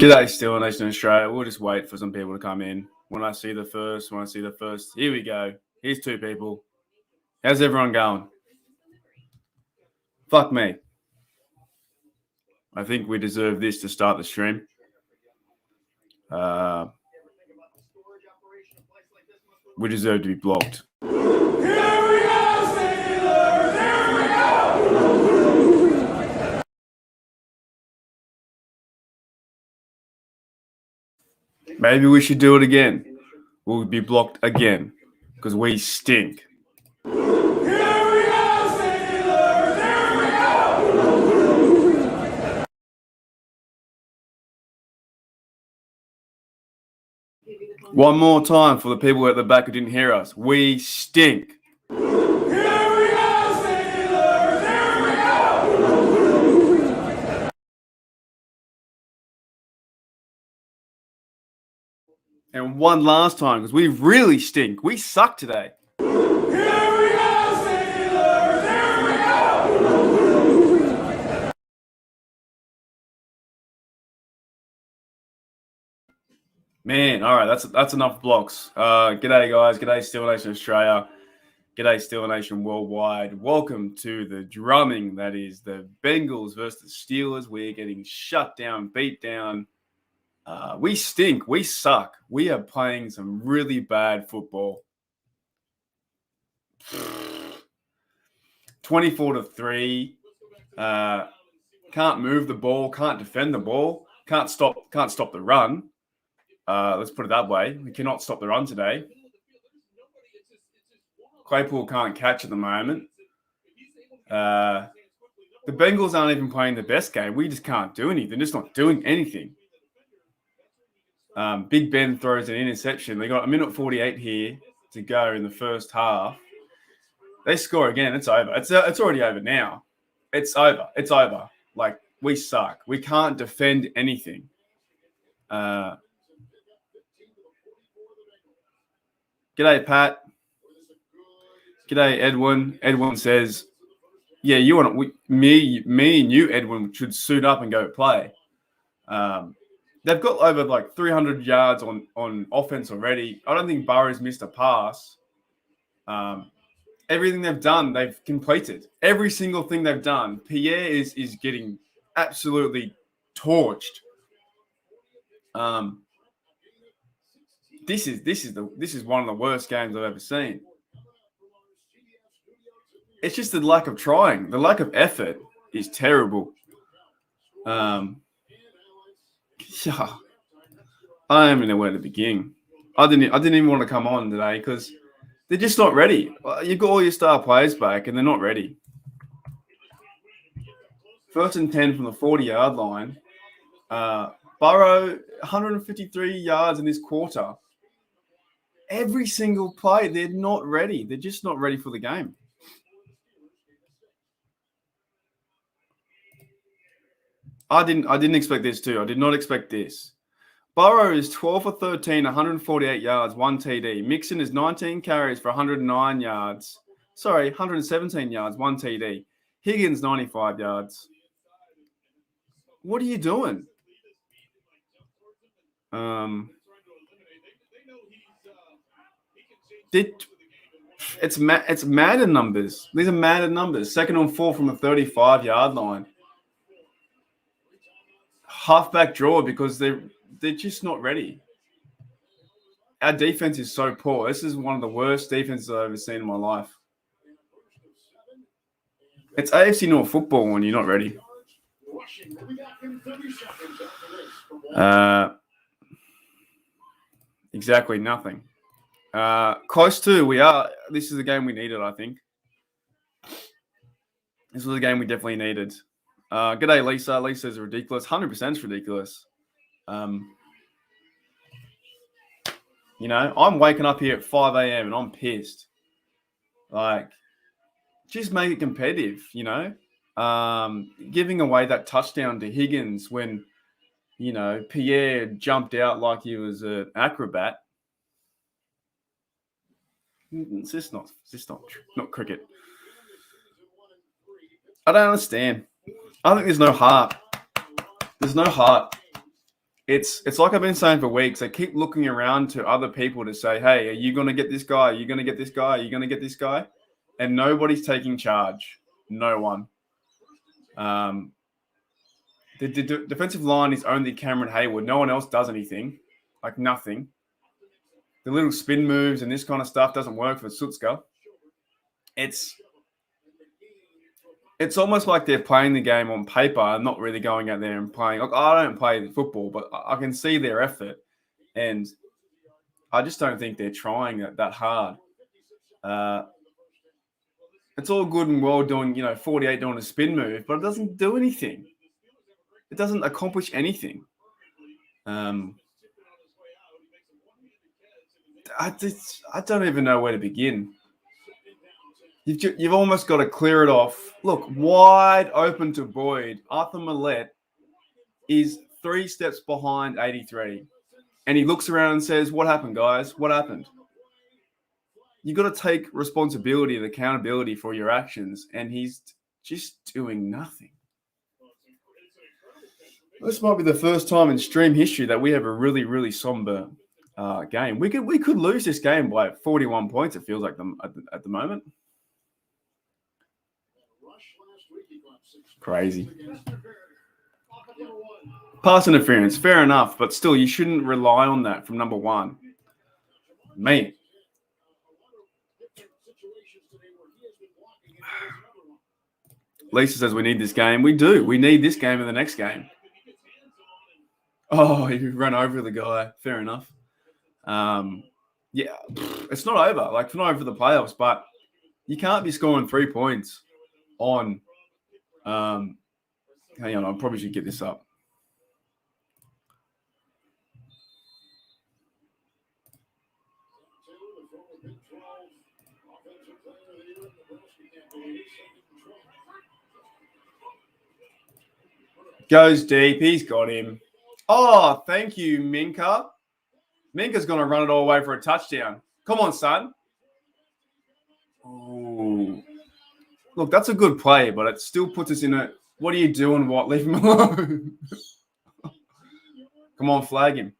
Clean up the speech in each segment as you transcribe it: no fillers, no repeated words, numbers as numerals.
G'day, Steel Nation Australia. We'll just wait for some people to come in. When I see the first, here we go. Here's two people. How's everyone going? Fuck me. I think we deserve this to start the stream. We deserve to be blocked. Here we go, Steelers! Here we go! Maybe we should do it again. We'll be blocked again because we stink. Here we go, Steelers! Here we go! One more time for the people at the back who didn't hear us. We stink. Here we go, Steelers! Here we go! And one last time because we really stink. We suck today. Here we go, Steelers! Here we go! Man, all right, that's enough blocks. G'day, guys. G'day, Steel Nation Australia. G'day, Steel Nation Worldwide. Welcome to the drumming that is the Bengals versus the Steelers. We're getting shut down, beat down. We stink. We suck. We are playing some really bad football. 24-3. Can't move the ball. Can't defend the ball. Can't stop the run. Let's put it that way. We cannot stop the run today. Claypool can't catch at the moment. The Bengals aren't even playing the best game. We just can't do anything. They're just not doing anything. Big Ben throws an interception. They got 1:48 here to go in the first half. They score again. It's over. It's already over now. It's over. It's over. Like, we suck. We can't defend anything. G'day, Pat. G'day, Edwin. Edwin says, "Yeah, me and you, Edwin, should suit up and go play." They've got over like 300 yards on offense already. I don't think Burrow's missed a pass. Everything they've done, they've completed. Every single thing they've done. Pierre is getting absolutely torched. This is one of the worst games I've ever seen. It's just the lack of trying. The lack of effort is terrible. Yeah, I don't even know where to begin. I didn't even want to come on today because they're just not ready. You've got all your star players back and they're not ready. 1st and 10 from the 40-yard line. Burrow, 153 yards in this quarter. Every single play, they're not ready. They're just not ready for the game. I didn't expect this too. I did not expect this. Burrow is 12 for 13, 148 yards, 1 TD. Mixon is 19 carries for 109 yards. 117 yards, 1 TD. Higgins, 95 yards. What are you doing? It's Madden numbers. These are Madden numbers. 2nd and 4 from the 35-yard line. Halfback draw because they're just not ready. Our defense is so poor. This is one of the worst defenses I've ever seen in my life. It's AFC North football when you're not ready. Exactly nothing. Close to, we are. This is the game we needed, I think. This was a game we definitely needed. G'day, Lisa. Lisa's ridiculous. 100% is ridiculous. I'm waking up here at 5 a.m. and I'm pissed. Like, just make it competitive, Giving away that touchdown to Higgins when, Pierre jumped out like he was an acrobat. It's just not cricket. I don't understand. I think there's no heart. There's no heart. it's like I've been saying for weeks. They keep looking around to other people to say, hey, are you going to get this guy? Are you going to get this guy? Are you going to get this guy? And nobody's taking charge. No one. The defensive line is only Cameron Hayward. No one else does anything. Like nothing. The little spin moves and this kind of stuff doesn't work for Sutska. It's almost like they're playing the game on paper and not really going out there and playing. Like, I don't play football, but I can see their effort. And I just don't think they're trying that hard. It's all good and well doing, 48 doing a spin move, but it doesn't do anything. It doesn't accomplish anything. I don't even know where to begin. You've almost got to clear it off. Look, wide open to Boyd. Arthur Millette is 3 steps behind 83. And he looks around and says, what happened, guys? What happened? You've got to take responsibility and accountability for your actions. And he's just doing nothing. This might be the first time in stream history that we have a really, really somber game. We could lose this game by 41 points, it feels like at the moment. Crazy. Pass interference, fair enough, but still, you shouldn't rely on that from number one. Man. Lisa says we need this game. We do. We need this game and the next game. Oh, you run over the guy. Fair enough. Yeah, it's not over. Like, it's not over the playoffs, but you can't be scoring 3 points on. Hang on, I probably should get this up. Goes deep. He's got him. Oh, thank you, Minka. Minka's going to run it all the way for a touchdown. Come on, son. Oh. Look, that's a good play, but it still puts us in a, what are you doing, Watt? Leave him alone. Come on, flag him.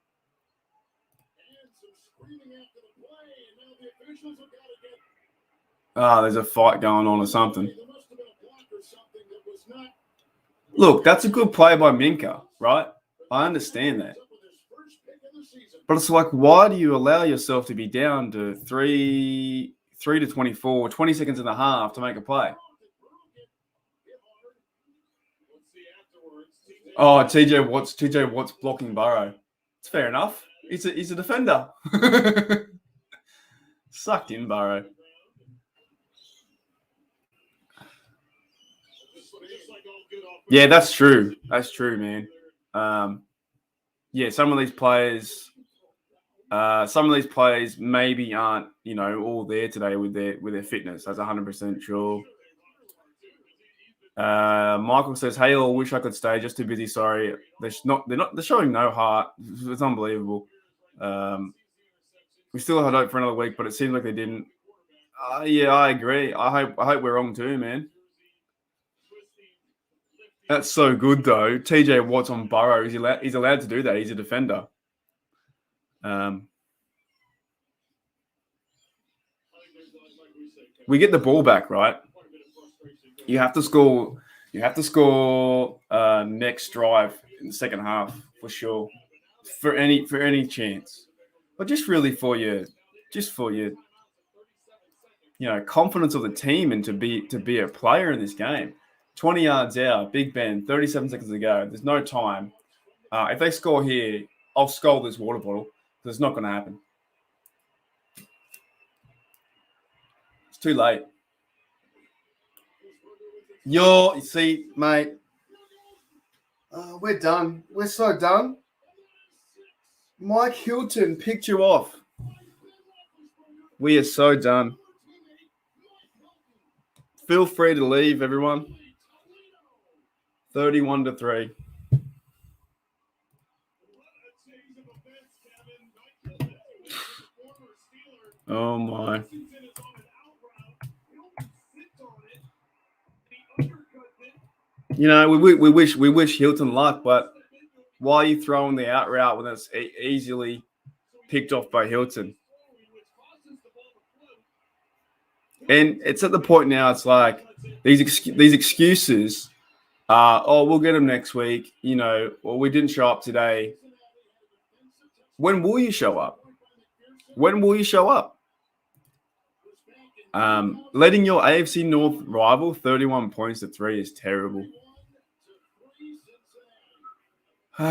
There's a fight going on or something. Look, that's a good play by Minka, right? I understand that. But it's like, why do you allow yourself to be down to 3 to 24, 20 seconds and a half to make a play? Oh, TJ Watt's blocking Burrow. It's fair enough. He's a defender. Sucked in, Burrow. Yeah, that's true. That's true, man. Yeah, some of these players maybe aren't, all there today with their fitness. That's 100% true. Michael says, "Hey, all, wish I could stay. Just too busy. Sorry." They're showing no heart. It's unbelievable. We still had hope for another week, but it seems like they didn't. Yeah, I agree. I hope we're wrong too, man. That's so good, though. TJ Watt's on Burrow. He's allowed to do that. He's a defender. We get the ball back, right? You have to score. Next drive in the second half for sure, for any chance, but just really for your confidence of the team and to be a player in this game. 20 yards out, Big Ben, 37 seconds to go. There's no time. If they score here, I'll scold this water bottle because it's not going to happen. It's too late. You see, mate, we're done. We're so done. Mike Hilton picked you off. We are so done. Feel free to leave, everyone. 31-3. Oh my. We wish Hilton luck, but Why are you throwing the out route when that's easily picked off by Hilton? And it's at the point now, it's like these excuses are, oh, we'll get them next week. Well, we didn't show up today. When will you show up? When will you show up? Letting your AFC North rival 31 points to 3 is terrible. It's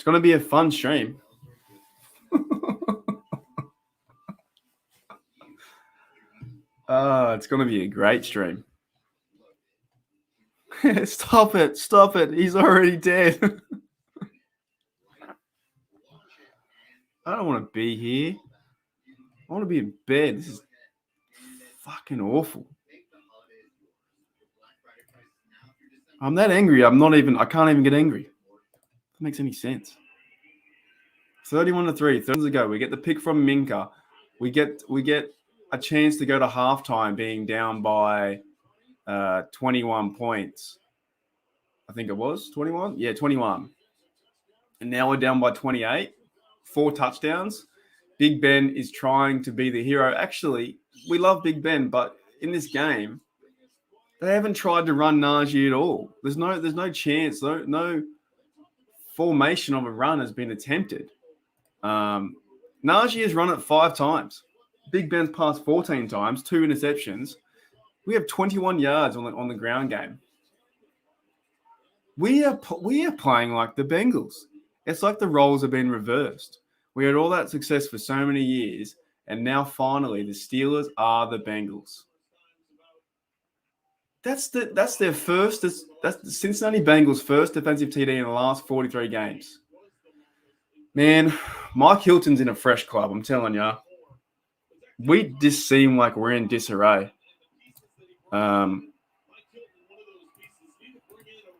going to be a fun stream. It's going to be a great stream. Stop it. He's already dead. I don't want to be here. I want to be in bed. This is fucking awful. I'm that angry. I can't even get angry. That makes any sense. 31-3, 3 ago. We get the pick from Minka. We get a chance to go to halftime being down by 21 points. I think it was 21. Yeah, 21. And now we're down by 28. 4 touchdowns. Big Ben is trying to be the hero. Actually, we love Big Ben, but in this game, they haven't tried to run Najee at all. There's no chance. No formation of a run has been attempted. Najee has run it 5 times. Big Ben's passed 14 times, 2 interceptions. We have 21 yards on the ground game. We are playing like the Bengals. It's like the roles have been reversed. We had all that success for so many years, and now finally the Steelers are the Bengals. That's the Cincinnati Bengals' first defensive TD in the last 43 games. Man, Mike Hilton's in a fresh club, I'm telling you. We just seem like we're in disarray.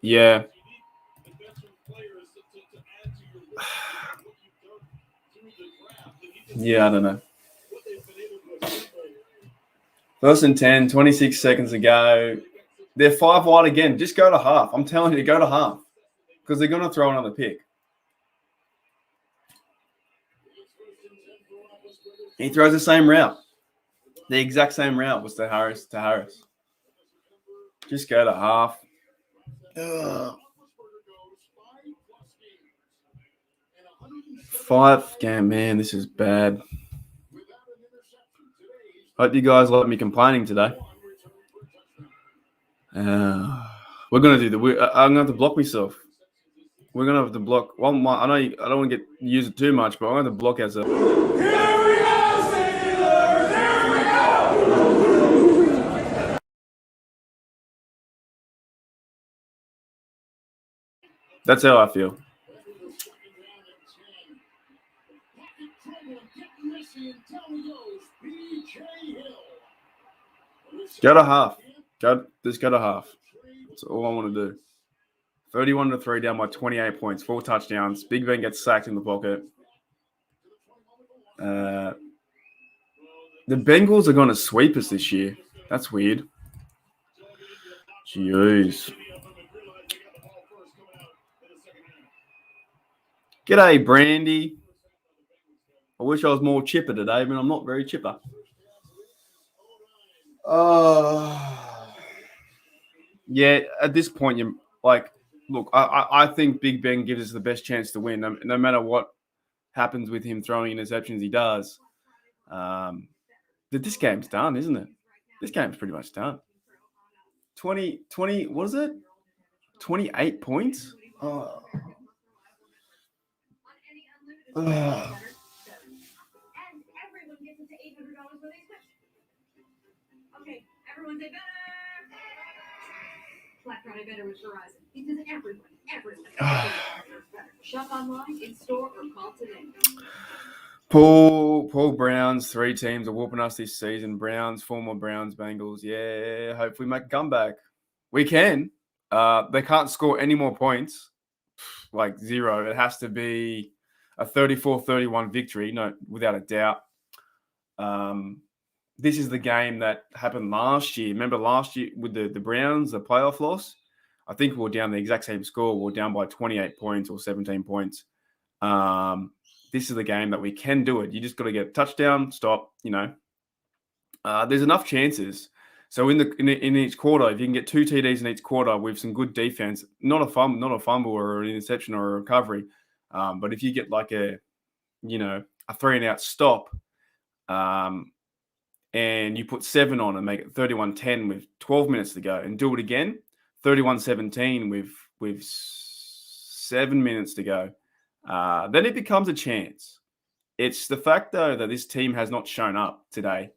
Yeah. Yeah, I don't know. 1st and 10, 26 seconds to go. They're 5 wide again. Just go to half. I'm telling you, go to half. Because they're going to throw another pick. He throws the same route. The exact same route was to Harris. Just go to half. Ugh. 5 game, man, this is bad. Hope you guys like me complaining today. We're gonna do I'm gonna have to block myself. We're gonna have to block. I know I don't want to use it too much, but I'm gonna have to block as a. Here we go, Steelers! Here we go! That's how I feel. Go to half. Just go to half. That's all I want to do. 31-3 down by 28 points, 4 touchdowns. Big Ben gets sacked in the pocket. The Bengals are going to sweep us this year. That's weird. Jeez. G'day, Brandy. I wish I was more chipper today, but I'm not very chipper. Yeah, at this point, you're like, look, I think Big Ben gives us the best chance to win, no matter what happens with him throwing interceptions he does. This game's done, isn't it? This game's pretty much done. 20, what is it? 28 points? Oh. Okay, everyone say better. Black Friday better with Verizon because everyone better. Shop online, in store, or call today. Paul Brown's 3 teams are whooping us this season. Browns, former Browns, Bengals. Yeah, hopefully make a comeback. We can. They can't score any more points, like 0. It has to be a 34-31 victory, no, without a doubt. This is the game that happened last year. Remember last year with the Browns, the playoff loss? I think we were down the exact same score. We were down by 28 points or 17 points. This is the game that we can do it. You just got to get a touchdown, stop. There's enough chances. So in each quarter, if you can get 2 TDs in each quarter with some good defense, not a fumble or an interception or a recovery, but if you get like a 3-and-out stop, and you put 7 on and make it 31-10 with 12 minutes to go, and do it again, 31-17 with 7 minutes to go, then it becomes a chance. It's the fact, though, that this team has not shown up today,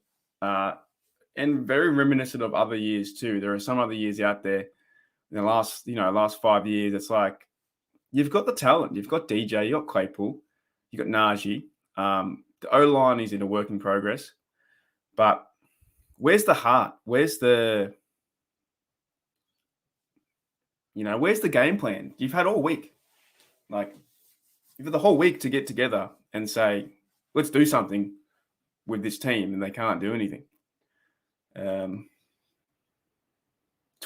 and very reminiscent of other years too. There are some other years out there in the last 5 years. It's like you've got the talent, you've got DJ, you got Claypool, you got Najee. The O-line is in a work in progress, but where's the heart? Where's the game plan? You've had all week, you've had the whole week to get together and say, let's do something with this team, and they can't do anything. It's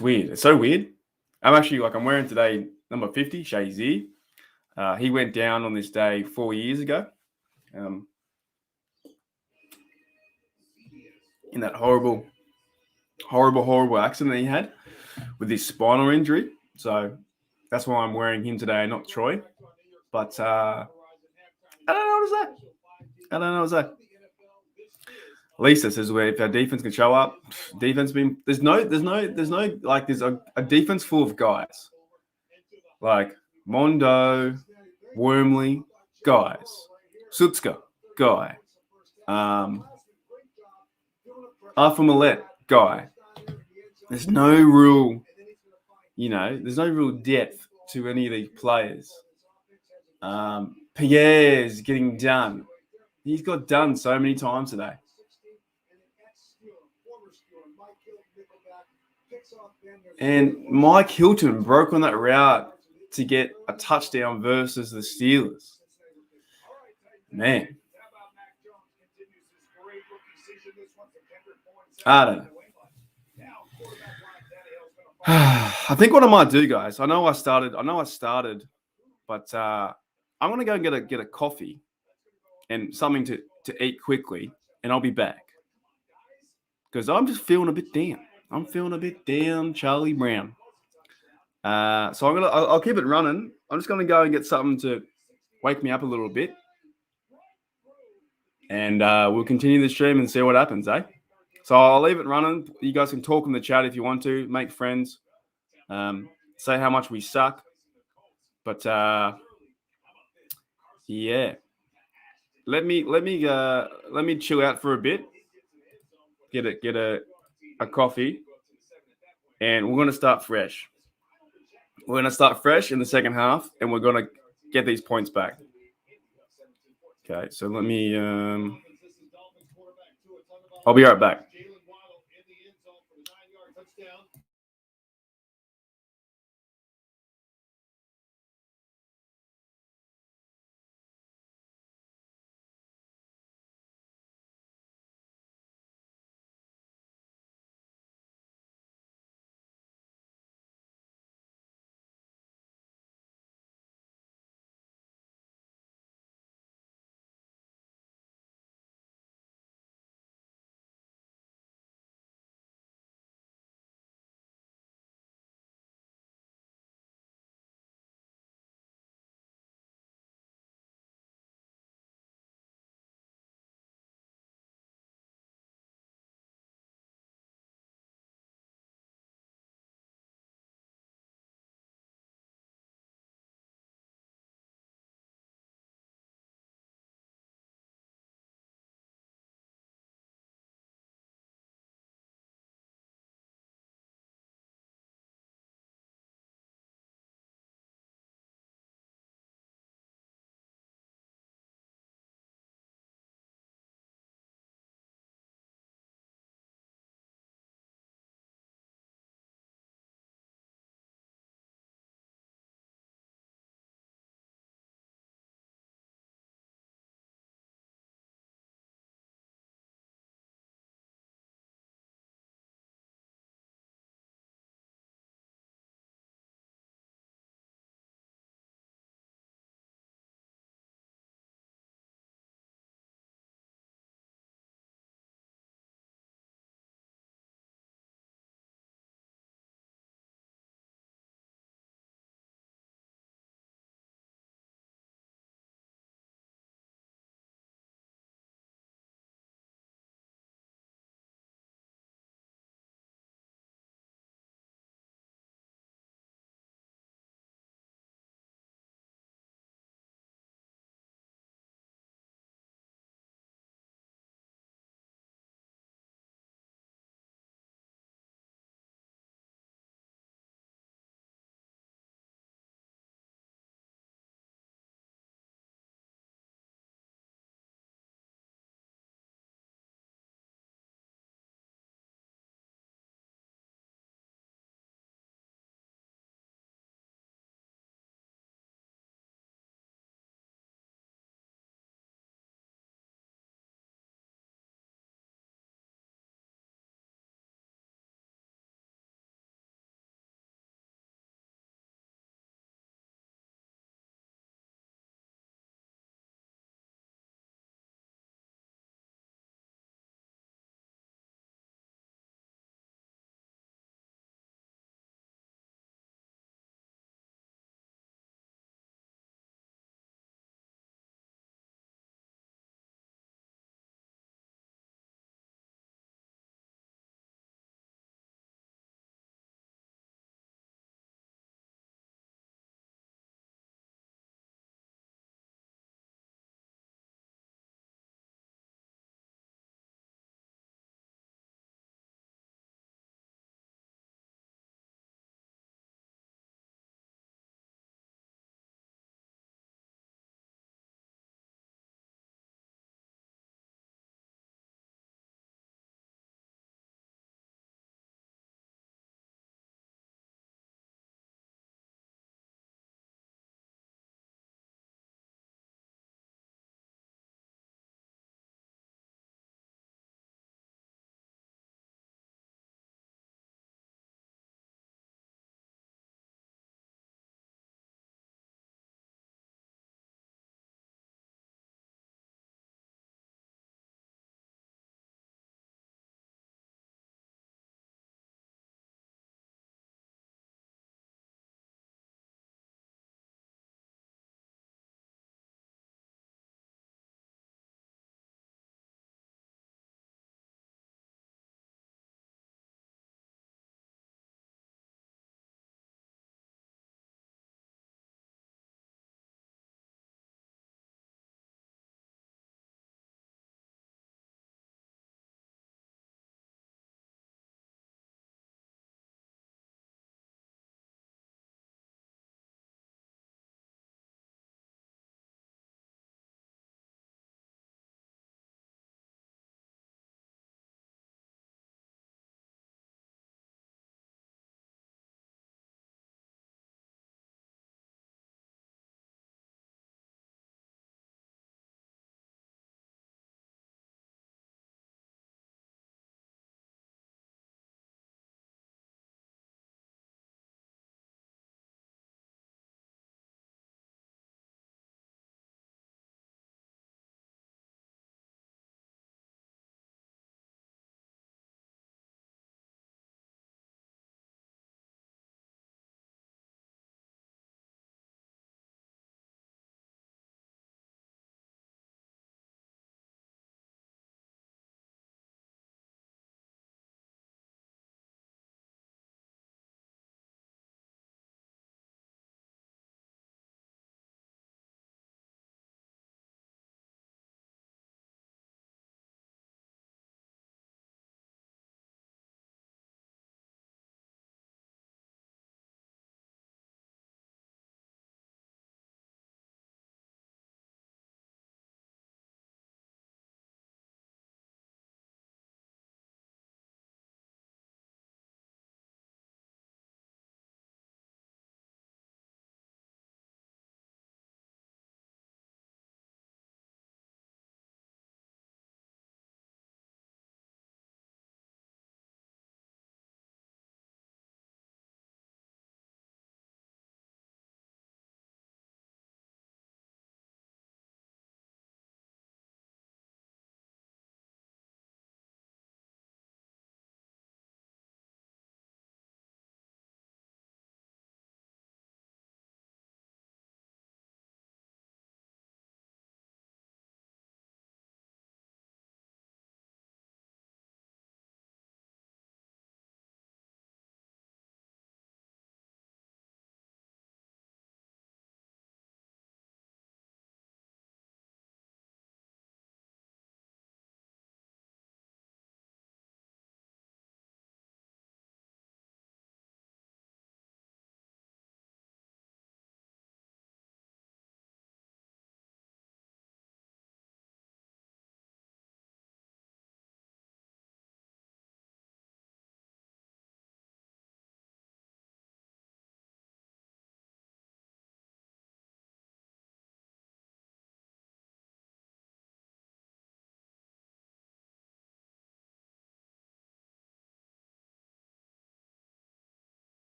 weird. It's so weird. I'm wearing today number 50, Shazier. He went down on this day 4 years ago. In that horrible accident he had with his spinal injury. So that's why I'm wearing him today, not Troy. But I don't know what to say. Lisa says, "Where if our defense can show up, there's a defense full of guys like Mondo, Wormley, guys, Sutska, guy, Arthur Millette, guy. There's no real depth to any of these players. Pierre's getting done. He's got done so many times today. And Mike Hilton broke on that route to get a touchdown versus the Steelers. Man. I don't know. I think what I might do, guys, I know I started, but I'm going to go and get a coffee and something to eat quickly, and I'll be back. Because I'm just feeling a bit down. I'm feeling a bit down, Charlie Brown. So I'll keep it running. I'm just going to go and get something to wake me up a little bit. And we'll continue the stream and see what happens, eh? So I'll leave it running. You guys can talk in the chat if you want to, make friends, say how much we suck. But yeah, let me chill out for a bit. Get a coffee, and we're gonna start fresh. We're gonna start fresh in the second half, and we're gonna get these points back. Okay, so let me. I'll be right back.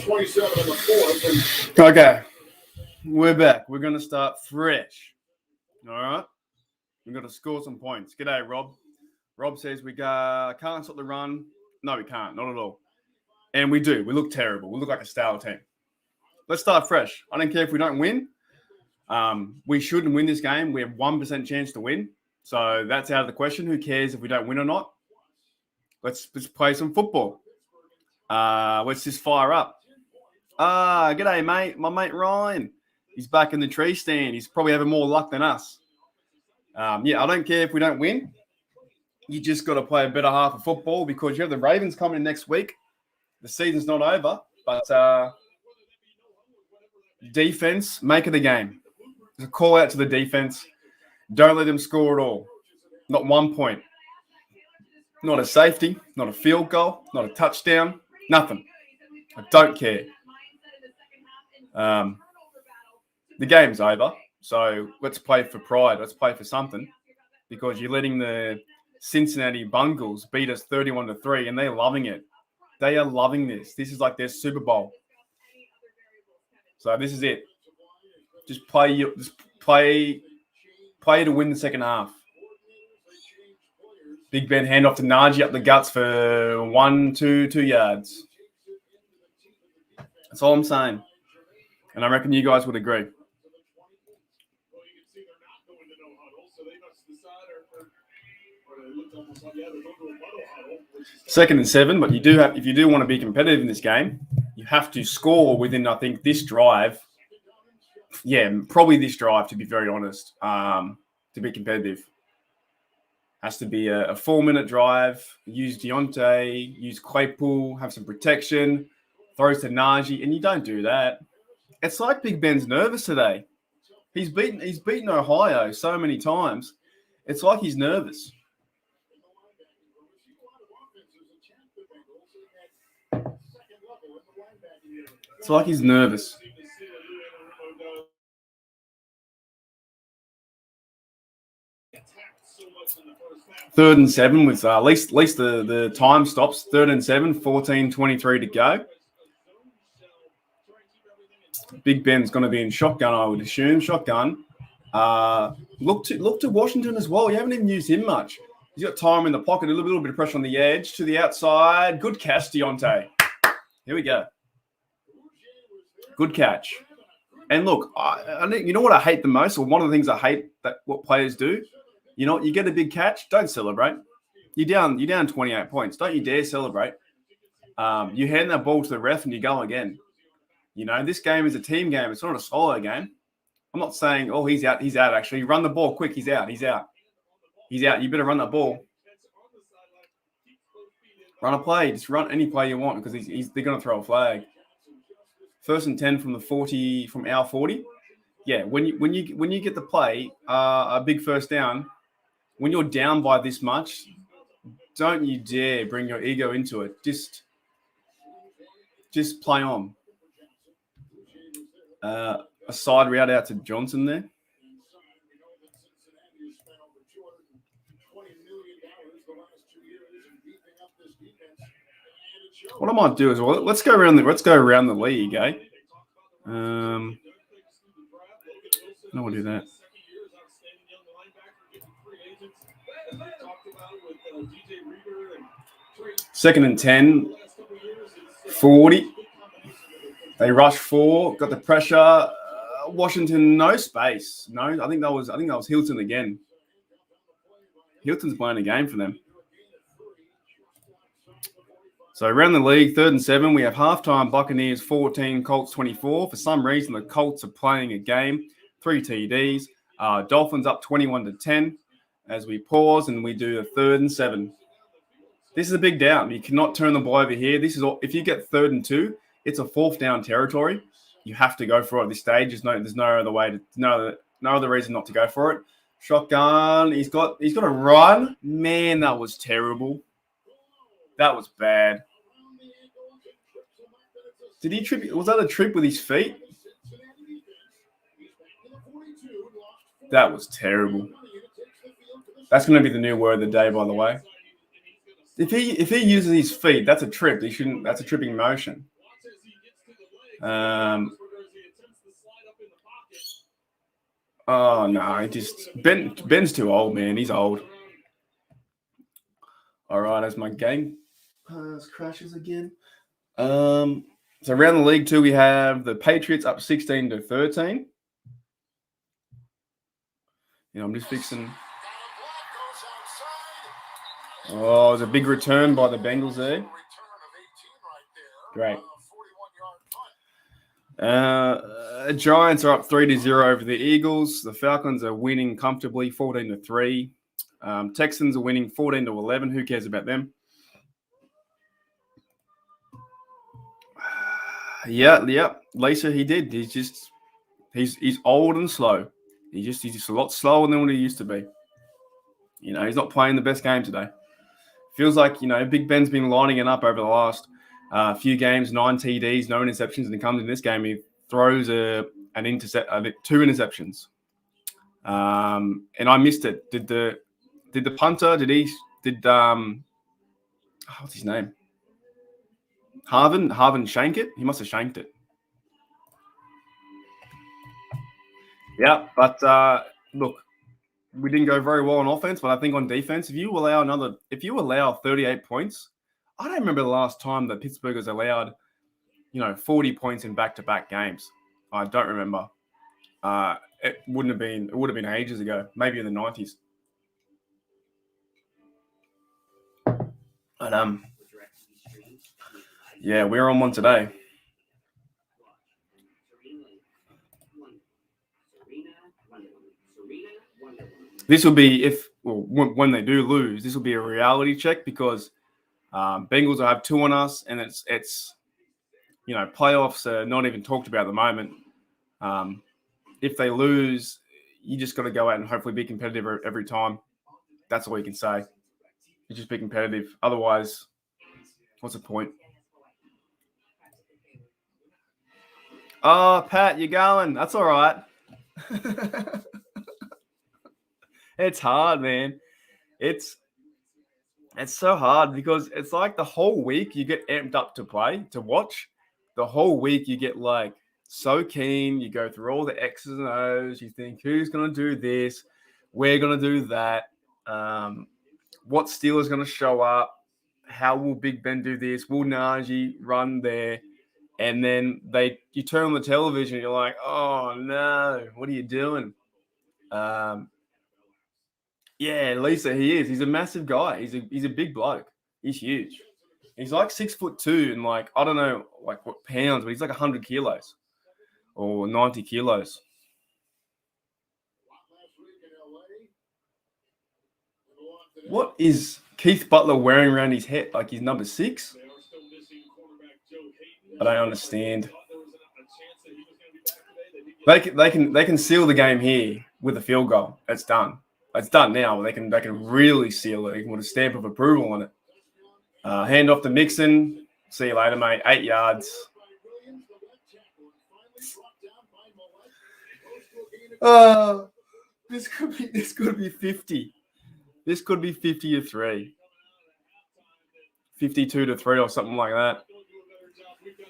27 in the fourth. Okay. We're back. We're going to start fresh. All right. We've got to score some points. G'day, Rob. Rob says we can't stop the run. No, we can't. Not at all. And we do. We look terrible. We look like a stale team. Let's start fresh. I don't care if we don't win. We shouldn't win this game. We have 1% chance to win. So that's out of the question. Who cares if we don't win or not? Let's play some football. Let's just fire up. G'day, mate. My mate Ryan. He's back in the tree stand. He's probably having more luck than us. I don't care if we don't win. You just got to play a better half of football because you have the Ravens coming in next week. The season's not over, but defense, make it a game. There's a call out to the defense. Don't let them score at all. Not 1 point. Not a safety, not a field goal, not a touchdown, nothing. I don't care. The game's over, so let's play for pride. Let's play for something because you're letting the Cincinnati Bengals beat us 31-3, and they're loving it. They are loving this. This is like their Super Bowl. So this is it. Just play to win the second half. Big Ben handoff to Najee up the guts for 2 yards. That's all I'm saying. And I reckon you guys would agree. Second and 7, but if you do want to be competitive in this game, you have to score within, I think, this drive. Yeah, probably this drive, to be very honest, to be competitive. Has to be a 4-minute drive. Use Deontay, use Claypool, have some protection, throws to Najee, and you don't do that. It's like Big Ben's nervous today. He's beaten Ohio so many times. It's like he's nervous. It's like he's nervous. Third and 7 with at least the time stops. 3rd and 7, 14:23 to go. Big Ben's going to be in shotgun, I would assume. Shotgun. Look to Washington as well. You haven't even used him much. He's got time in the pocket, a little bit of pressure on the edge to the outside. Good catch, Deontay. Here we go. Good catch. And look, you know what I hate the most, or one of the things I hate that what players do. You know, you get a big catch, don't celebrate. You're down 28 points. Don't you dare celebrate. You hand that ball to the ref and you go again. You know, this game is a team game. It's not a solo game. I'm not saying, oh, he's out. He's out, actually. Run the ball quick. He's out. You better run that ball. Run a play. Just run any play you want because they're going to throw a flag. 1st and 10 from the 40, from our 40. Yeah, when you get the play, a big first down, when you're down by this much, don't you dare bring your ego into it. Just play on. A side route out to Johnson there. What I might do is, well, let's go around the league, eh? No, we'll do that. Second and 10, 40. They rush 4, got the pressure. Washington, no space. No, I think that was Hilton again. Hilton's playing a game for them. So around the league, 3rd and 7, we have halftime Buccaneers 14, Colts 24. For some reason, the Colts are playing a game, 3 TDs. Dolphins up 21-10 as we pause and we do a 3rd and 7. This is a big down. You cannot turn the ball over here. This is all, if you get 3rd and 2, it's a 4th down territory. You have to go for it at this stage. There's no other way no other reason not to go for it. Shotgun. He's got a run. Man, that was terrible. That was bad. Did he trip? Was that a trip with his feet? That was terrible. That's going to be the new word of the day, by the way. If he uses his feet, that's a trip. That's a tripping motion. Oh no, Ben's too old, man. He's old. All right, as my game crashes again. So around the league too, we have the Patriots up 16-13. I'm just fixing. Oh, there's a big return by the Bengals there. Great. Giants are up 3-0 over the Eagles. The Falcons are winning comfortably 14-3. Texans are winning 14-11. Who cares about them? Yeah. Lisa, he did. He's old and slow. He's just a lot slower than what he used to be. He's not playing the best game today. Feels like, Big Ben's been lining it up over the last few games, 9 TDs, no interceptions, and he comes in this game, he throws two interceptions. And I missed it. Did the punter, what's his name? Harvin shank it? He must have shanked it. Yeah, but look, we didn't go very well on offense, but I think on defense, if you allow 38 points, I don't remember the last time that Pittsburgh has allowed, 40 points in back-to-back games. I don't remember. It would have been ages ago, maybe in the 90s. But yeah, we're on one today. This will be when they do lose, this will be a reality check because Bengals will have 2 on us, and it's playoffs are not even talked about at the moment. If they lose, you just got to go out and hopefully be competitive every time. That's all you can say. You just be competitive. Otherwise, what's the point? Oh, Pat, you're going. That's all right. It's hard, man. It's so hard because it's like the whole week you get amped up to watch. The whole week you get like so keen. You go through all the X's and O's. You think, who's going to do this? We're going to do that. What Steelers going to show up? How will Big Ben do this? Will Najee run there? And then you turn on the television and you're like, oh no, what are you doing? Yeah, Lisa, he is. He's a massive guy. He's a big bloke. He's huge. He's like 6'2" and like, I don't know, like what pounds, but he's like 100 kilos or 90 kilos. What is Keith Butler wearing around his head? Like he's number 6? I don't understand. They can seal the game here with a field goal. It's done. It's done now. They can really seal it. They can put a stamp of approval on it. Hand off to Mixon. See you later, mate. 8 yards. This could be 50. This could be 50-3. 52-3 or something like that.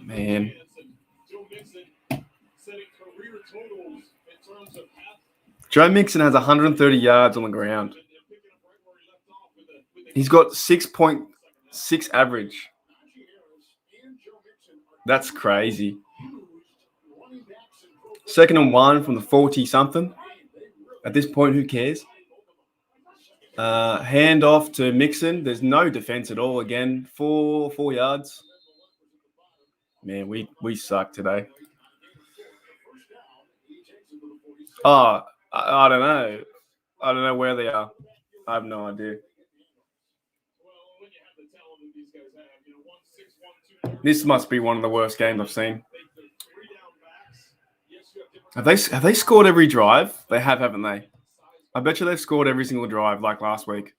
Man. Joe Mixon has 130 yards on the ground. He's got 6.6 average. That's crazy. 2nd and 1 from the 40-something. At this point, who cares? Hand off to Mixon. There's no defense at all again. 4 yards. Man, we suck today. Oh, I don't know. I don't know where they are. I have no idea. This must be one of the worst games I've seen. Have they scored every drive? They have, haven't they? I bet you they've scored every single drive like last week.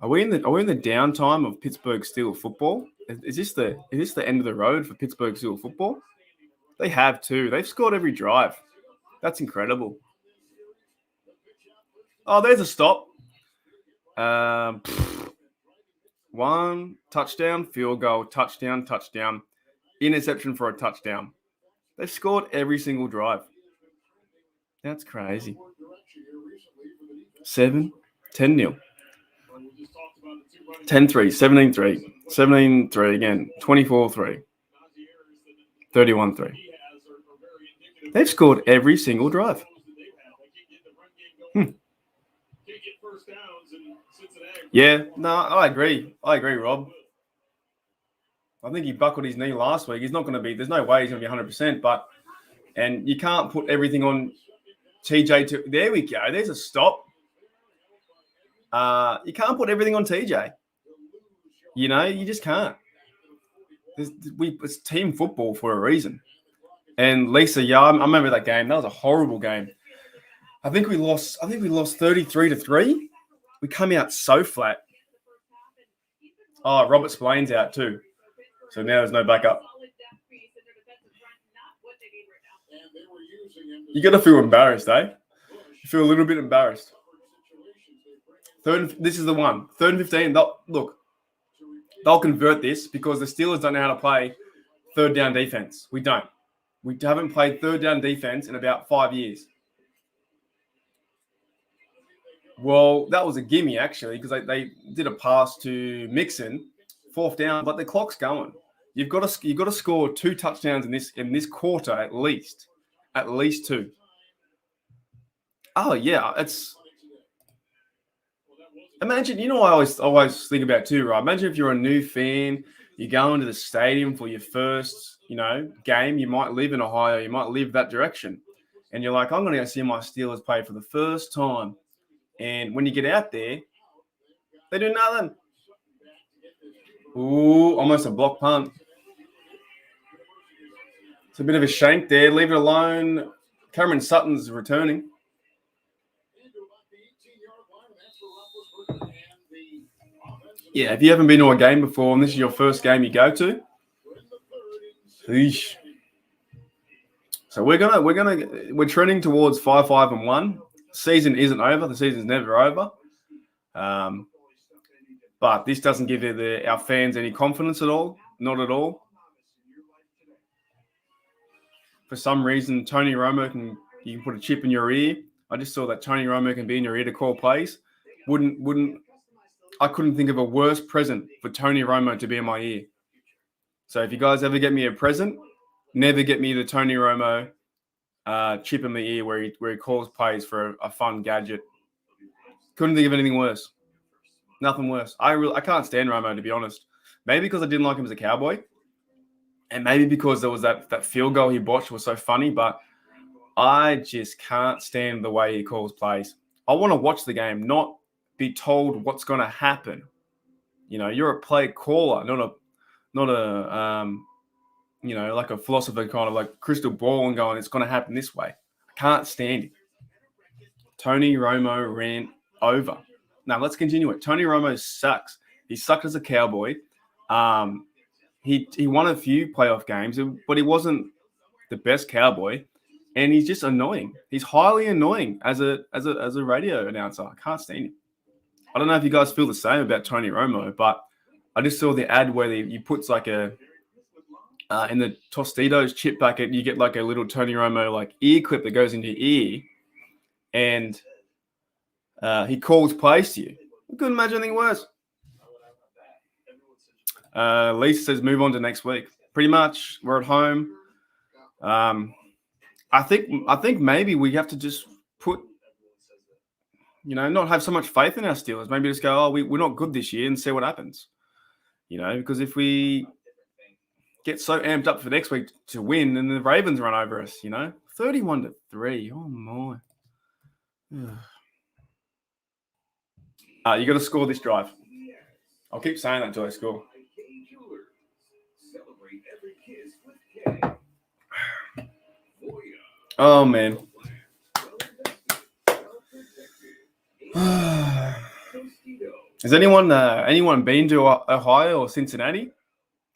Are we in the downtime of Pittsburgh Steelers football? Is this the end of the road for Pittsburgh Steelers football? They have too. They've scored every drive. That's incredible. Oh, there's a stop. 1 touchdown, field goal, touchdown. interception for a touchdown. They've scored every single drive. That's crazy. 7, 10-0. 10-3, 17-3, 17-3 again, 24-3, 31-3. They've scored every single drive. Yeah, no, I agree. Rob. I think he buckled his knee last week. He's not going to be, there's no way he's going to be 100%, and you can't put everything on TJ. There we go. There's a stop. You can't put everything on TJ. You just can't. It's team football for a reason. And Lisa, yeah, I remember that game. That was a horrible game. I think we lost 33-3. We come out so flat. Oh, Robert Splain's out too. So now there's no backup. You got to feel embarrassed, eh? You feel a little bit embarrassed. This is the one. 3rd and 15. They'll convert this because the Steelers don't know how to play third down defense. We don't. We haven't played third down defense in about 5 years. Well, that was a gimme, actually, because they did a pass to Mixon, 4th down, but the clock's going. You've got to score 2 touchdowns in this quarter at least 2. Oh yeah, it's. Imagine, I always think about too, right? Imagine if you're a new fan, you go into the stadium for your first, game. You might live in Ohio, you might live that direction, and you're like, I'm going to go see my Steelers play for the first time. And when you get out there, they do nothing. Ooh, almost a block punt. It's a bit of a shank there. Leave it alone. Cameron Sutton's returning. Yeah, if you haven't been to a game before and this is your first game you go to, eesh. So we're trending towards 5-5-1. Season isn't over. The season's never over. But this doesn't give our fans any confidence at all. Not at all. For some reason, Tony Romo you can put a chip in your ear. I just saw that Tony Romo can be in your ear to call plays. I couldn't think of a worse present for Tony Romo to be in my ear. So if you guys ever get me a present, never get me the Tony Romo chip in the ear where he calls plays for a fun gadget. Couldn't think of anything worse. Nothing worse. I can't stand Romo, to be honest. Maybe because I didn't like him as a Cowboy, and maybe because there was that field goal he botched was so funny, but I just can't stand the way he calls plays. I want to watch the game, not be told what's going to happen. You're a play caller, not a like a philosopher, kind of like crystal ball and going, it's going to happen this way. I can't stand it. Tony Romo ran over. Now let's continue it. Tony Romo sucks. He sucked as a Cowboy. He won a few playoff games, but he wasn't the best Cowboy, and he's just annoying. He's highly annoying as a radio announcer. I can't stand him. I don't know if you guys feel the same about Tony Romo, but I just saw the ad where he puts like in the Tostitos chip packet, you get like a little Tony Romo like ear clip that goes into your ear, and he calls plays to you. I couldn't imagine anything worse. Lisa says move on to next week. Pretty much, we're at home. I think maybe we have to just put, not have so much faith in our Steelers. Maybe just go, we're not good this year and see what happens. Because if we get so amped up for next week to win, and the Ravens run over us, 31-3. Oh my. You got to score this drive. I'll keep saying that until I score. Oh man. Has anyone been to Ohio or Cincinnati?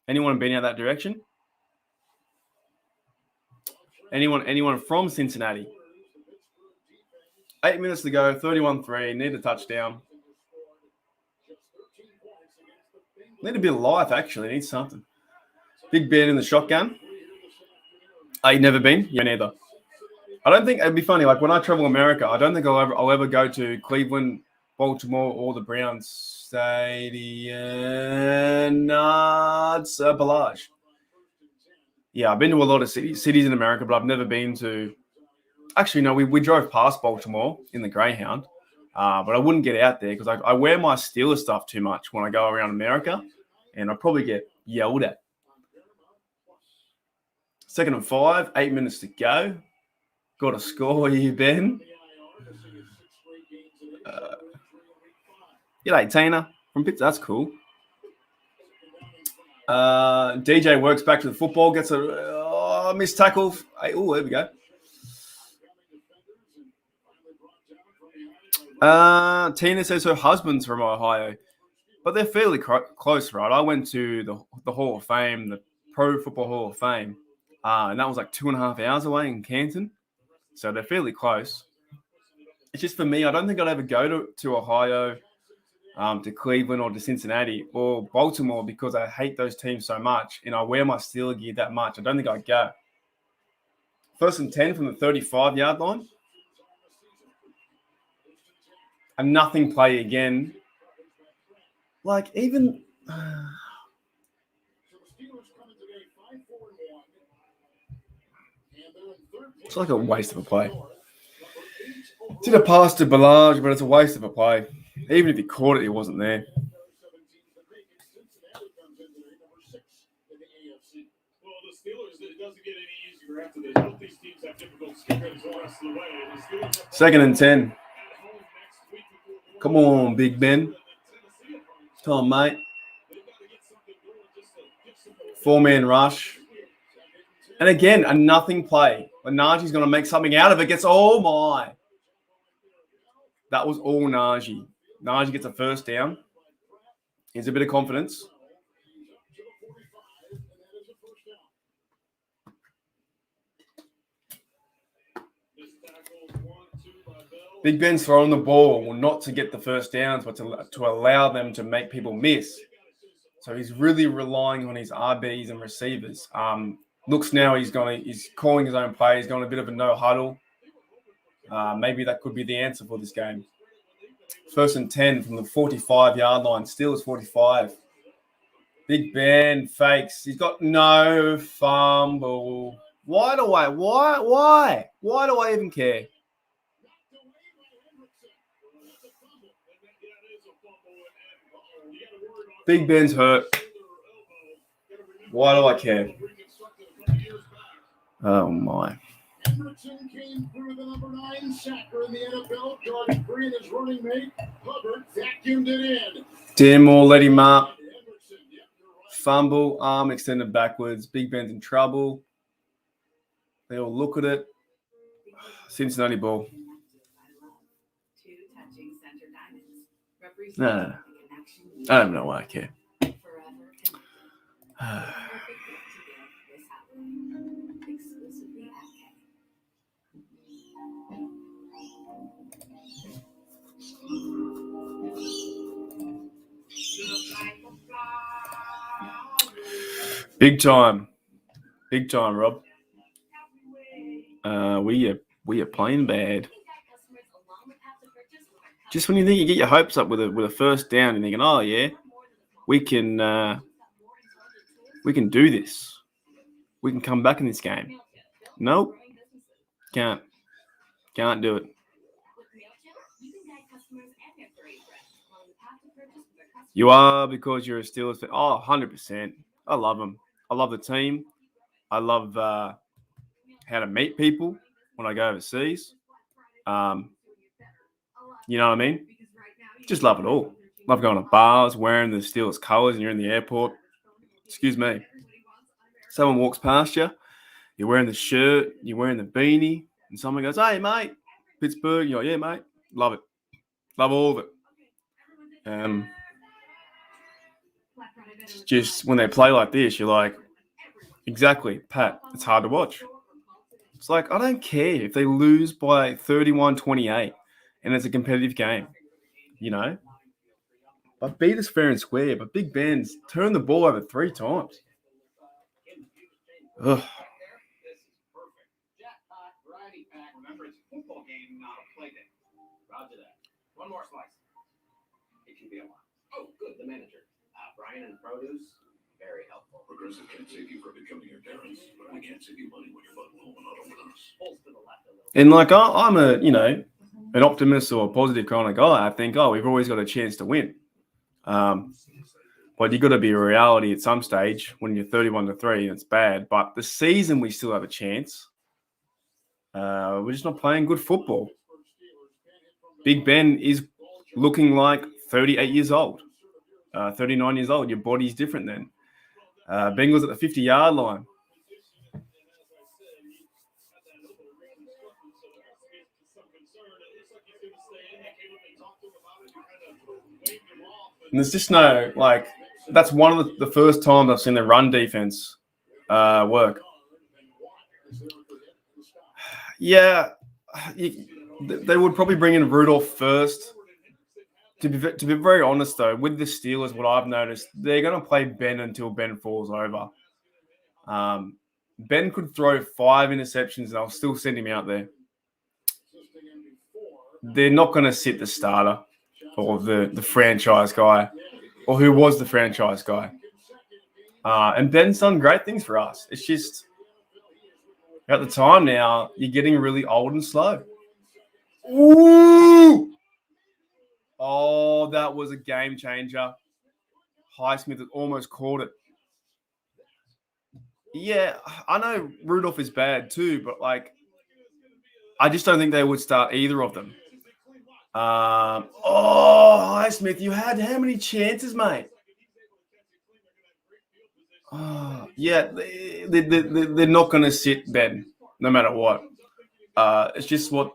Anyone been out that direction? Anyone from Cincinnati? 8 minutes to go, 31-3, need a touchdown. Need a bit of life, actually. Need something. Big Ben in the shotgun. You've never been? Yeah, neither. I don't think it'd be funny. Like when I travel America, I don't think I'll ever go to Cleveland, Baltimore, or the Browns Stadium. Nah, it's Bellage. Yeah, I've been to a lot of cities in America, but I've never been to. Actually, no, we drove past Baltimore in the Greyhound, but I wouldn't get out there because I wear my Steelers stuff too much when I go around America, and I'd probably get yelled at. 2nd and 5, 8 minutes to go. Got a score here, Ben. G'day, Tina from Pittsburgh. That's cool. DJ works back to the football, gets a missed tackle. Oh, there we go. Tina says her husband's from Ohio, but they're fairly close, right? I went to the Hall of Fame, the Pro Football Hall of Fame, and that was like 2.5 hours away in Canton, so they're fairly close. It's just for me, I don't think I'd ever go to Ohio, to Cleveland or to Cincinnati or Baltimore because I hate those teams so much and I wear my Steeler gear that much. I don't think I'd go. 1st and 10 from the 35-yard line. A nothing play again. Like even it's like a waste of a play. Did a pass to Bellage, but it's a waste of a play. Even if he caught it, he wasn't there. Second and 10. Come on, Big Ben. Come on, mate. 4-man rush. And again, a nothing play. Najee's going to make something out of it. Oh, my. That was all Najee. Najee gets a first down. Here's a bit of confidence. Big Ben's throwing the ball, not to get the first downs, but to allow them to make people miss. So he's really relying on his RBs and receivers. Looks now he's calling his own play. He's going a bit of a no huddle. Maybe that could be the answer for this game. 1st and 10 from the 45-yard line. Steelers 45. Big Ben fakes. He's got no fumble. Why do I even care? Big Ben's hurt. Why do I care? Oh, my. Hendrickson came through the number 9 sacker in the NFL. George Green, his running mate. Hubbard vacuumed it in. Dan Moore let him up. Fumble, arm extended backwards. Big Ben's in trouble. They all look at it. Cincinnati ball. No. I don't know why I care. Big time, Rob. We are playing bad. Just when you think you get your hopes up with a first down, and thinking, oh yeah, we can do this. We can come back in this game. Nope, can't do it. You are because you're a Steelers fan. Oh, 100%. I love them. I love the team. I love how to meet people when I go overseas. You know what I mean? Just love it all. Love going to bars, wearing the Steelers colors, and you're in the airport. Excuse me. Someone walks past you. You're wearing the shirt. You're wearing the beanie. And someone goes, hey, mate, Pittsburgh. You're like, yeah, mate. Love it. Love all of it. Just when they play like this, you're like, exactly, Pat, it's hard to watch. It's like, I don't care if they lose by 31-28 and it's a competitive game, you know. But beat us fair and square. But Big Ben's turned the ball over 3 times. Ugh. This is perfect. Jackpot variety pack. Remember, it's a football game, not a play day. Roger that. One more slice. It can be a lot. Oh, good. The manager. Brian and produce. Very helpful. Progressive can't save you from becoming your parents, but we can't save you money when you're butting home and auto with us. Pulls to the left a little. And like I'm an optimist or a positive kind of guy. I think, we've always got a chance to win. But you got to be a reality at some stage when you're 31-3 and it's bad. But the season we still have a chance. We're just not playing good football. Big Ben is looking like 38 years old, 39 years old. Your body's different then. Bengals at the 50-yard line. And there's just no, that's one of the first times I've seen the run defense work. Yeah, they would probably bring in Rudolph first. To be very honest, though, with the Steelers, what I've noticed, they're going to play Ben until Ben falls over. Ben could throw 5 interceptions and I'll still send him out there. They're not going to sit the starter or the franchise guy or who was the franchise guy. And Ben's done great things for us. It's just at the time now, you're getting really old and slow. Ooh! Oh, that was a game changer. Highsmith had almost caught it. Yeah, I know Rudolph is bad too, but I just don't think they would start either of them. Highsmith, you had how many chances, mate? Oh, yeah, they're not going to sit Ben, no matter what. It's just what,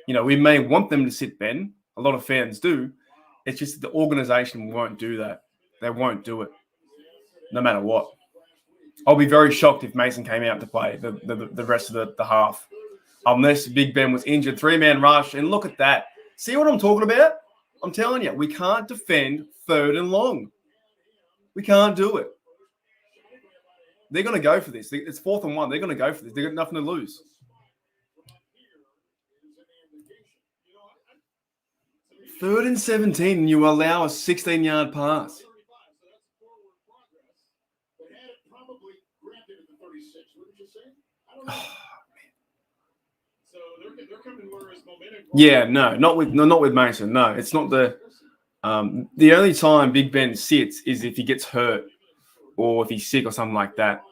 we may want them to sit Ben. A lot of fans do. It's just that the organization won't do that. They won't do it, no matter what. I'll be very shocked if Mason came out to play the rest of the half. Unless Big Ben was injured, 3-man rush. And look at that. See what I'm talking about? I'm telling you, we can't defend 3rd and long. We can't do it. They're going to go for this. It's 4th and 1. They're going to go for this. They've got nothing to lose. 3rd and 17, and you allow a 16-yard pass. Yeah, no, not with Mason. No, it's not the only time Big Ben sits is if he gets hurt or if he's sick or something like that.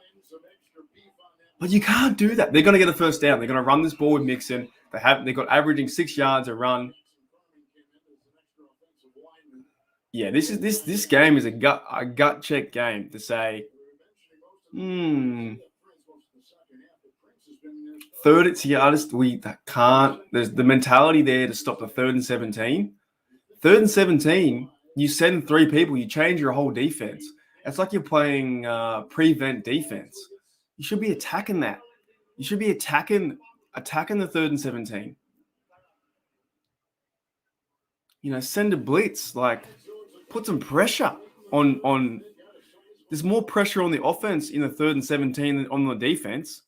But you can't do that. They're going to get a first down. They're going to run this ball with Mixon. They've got averaging 6 yards a run. Yeah, this game is a gut check game to say, 3rd we can't. There's the mentality there to stop the 3rd and 17. 3rd and 17, you send 3 people, you change your whole defense. It's like you're playing prevent defense. You should be attacking that. You should be attacking the 3rd and 17. Send a blitz, put some pressure on. There's more pressure on the offense in the 3rd and 17 than on the defense.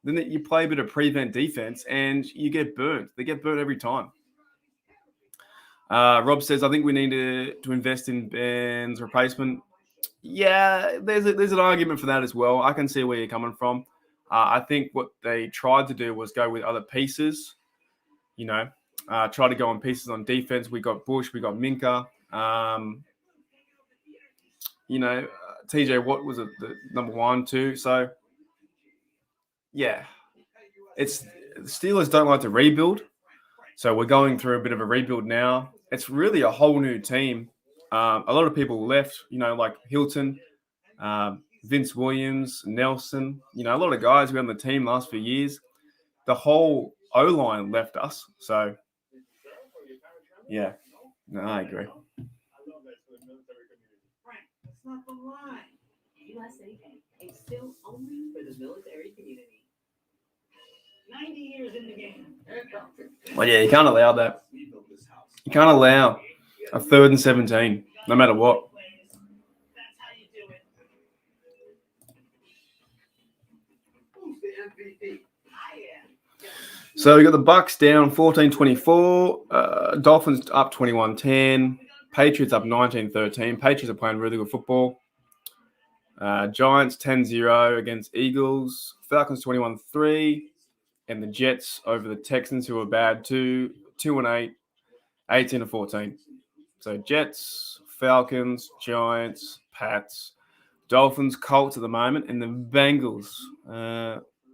Then you play a bit of prevent defense and you get burnt. They get burnt every time. Rob says, I think we need to invest in Ben's replacement. Yeah, there's an argument for that as well. I can see where you're coming from. I think what they tried to do was go with other pieces, try to go on pieces on defense. We got Bush, we got Minka. TJ Watt was the number 1, 2. So, yeah, the Steelers don't like to rebuild. So we're going through a bit of a rebuild now. It's really a whole new team. A lot of people left, like Hilton, Vince Williams, Nelson, a lot of guys who were on the team last few years. The whole O-line left us. So, yeah, no, I agree. That's not the line. USA is still only for the military community. 90 years in the game. Well, yeah, you can't allow that. You can't allow a 3rd and 17, no matter what. So we got the Bucks down 14-24, Dolphins up 21-10, Patriots up 19-13. Patriots are playing really good football. Giants 10-0 against Eagles, Falcons 21-3, and the Jets over the Texans, who are bad too, 2-8, 18-14. So Jets, Falcons, Giants, Pats, Dolphins, Colts at the moment, and the Bengals.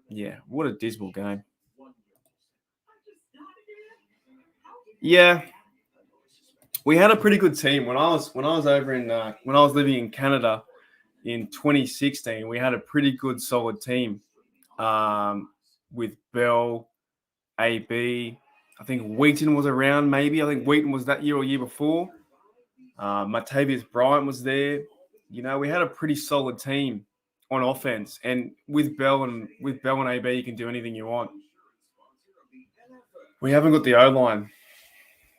Yeah, what a dismal game. Yeah, we had a pretty good team when I was over in when I was living in Canada in 2016. We had a pretty good solid team with Bell, AB. I think Wheaton was around. Maybe I think Wheaton was that year or year before. Martavius Bryant was there. You know, we had a pretty solid team on offense, and with Bell and AB, you can do anything you want. We haven't got the O-line.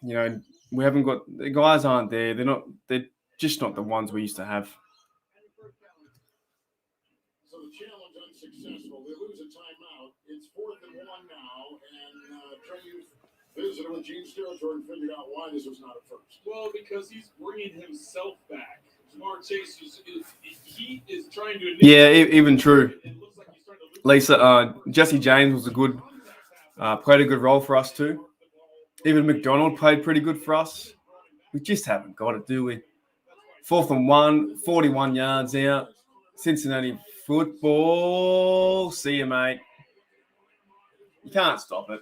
You know, we haven't got the guys aren't there. They're just not the ones we used to have. So the challenge unsuccessful. They lose a timeout. It's 4th and 1 now, and Trey, you visited with Gene's territory and figured out why this was not a first. Well, because he's bringing himself back. Jamar Chase he is trying to. Yeah, even true. Lisa, Jesse James was played a good role for us too. Even McDonald played pretty good for us. We just haven't got it, do we? 4th and 1, 41 yards out. Cincinnati football. See you, mate. You can't stop it.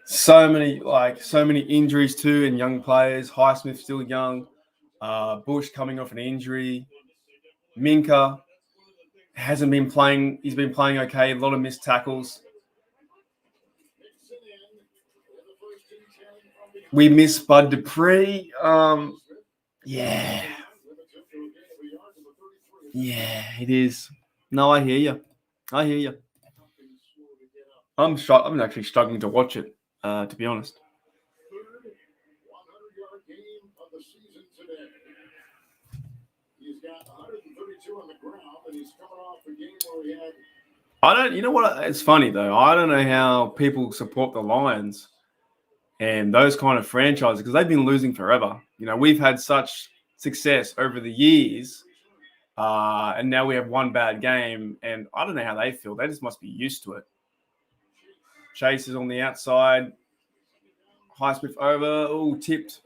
So many injuries too, and young players. Highsmith still young. Bush coming off an injury. Minka hasn't been playing. He's been playing okay. A lot of missed tackles. We miss Bud Dupree. Yeah, it is. No, I hear you. I'm actually struggling to watch it, to be honest. Third 100-yard game of the season today. He's got 132 on the ground, and he's coming off a game where he had. You know what? It's funny though. I don't know how people support the Lions and those kind of franchises because they've been losing forever. You know, we've had such success over the years, and now we have one bad game, and I don't know how they feel. They just must be used to it. Chase is on the outside. Highsmith over. Oh, tipped.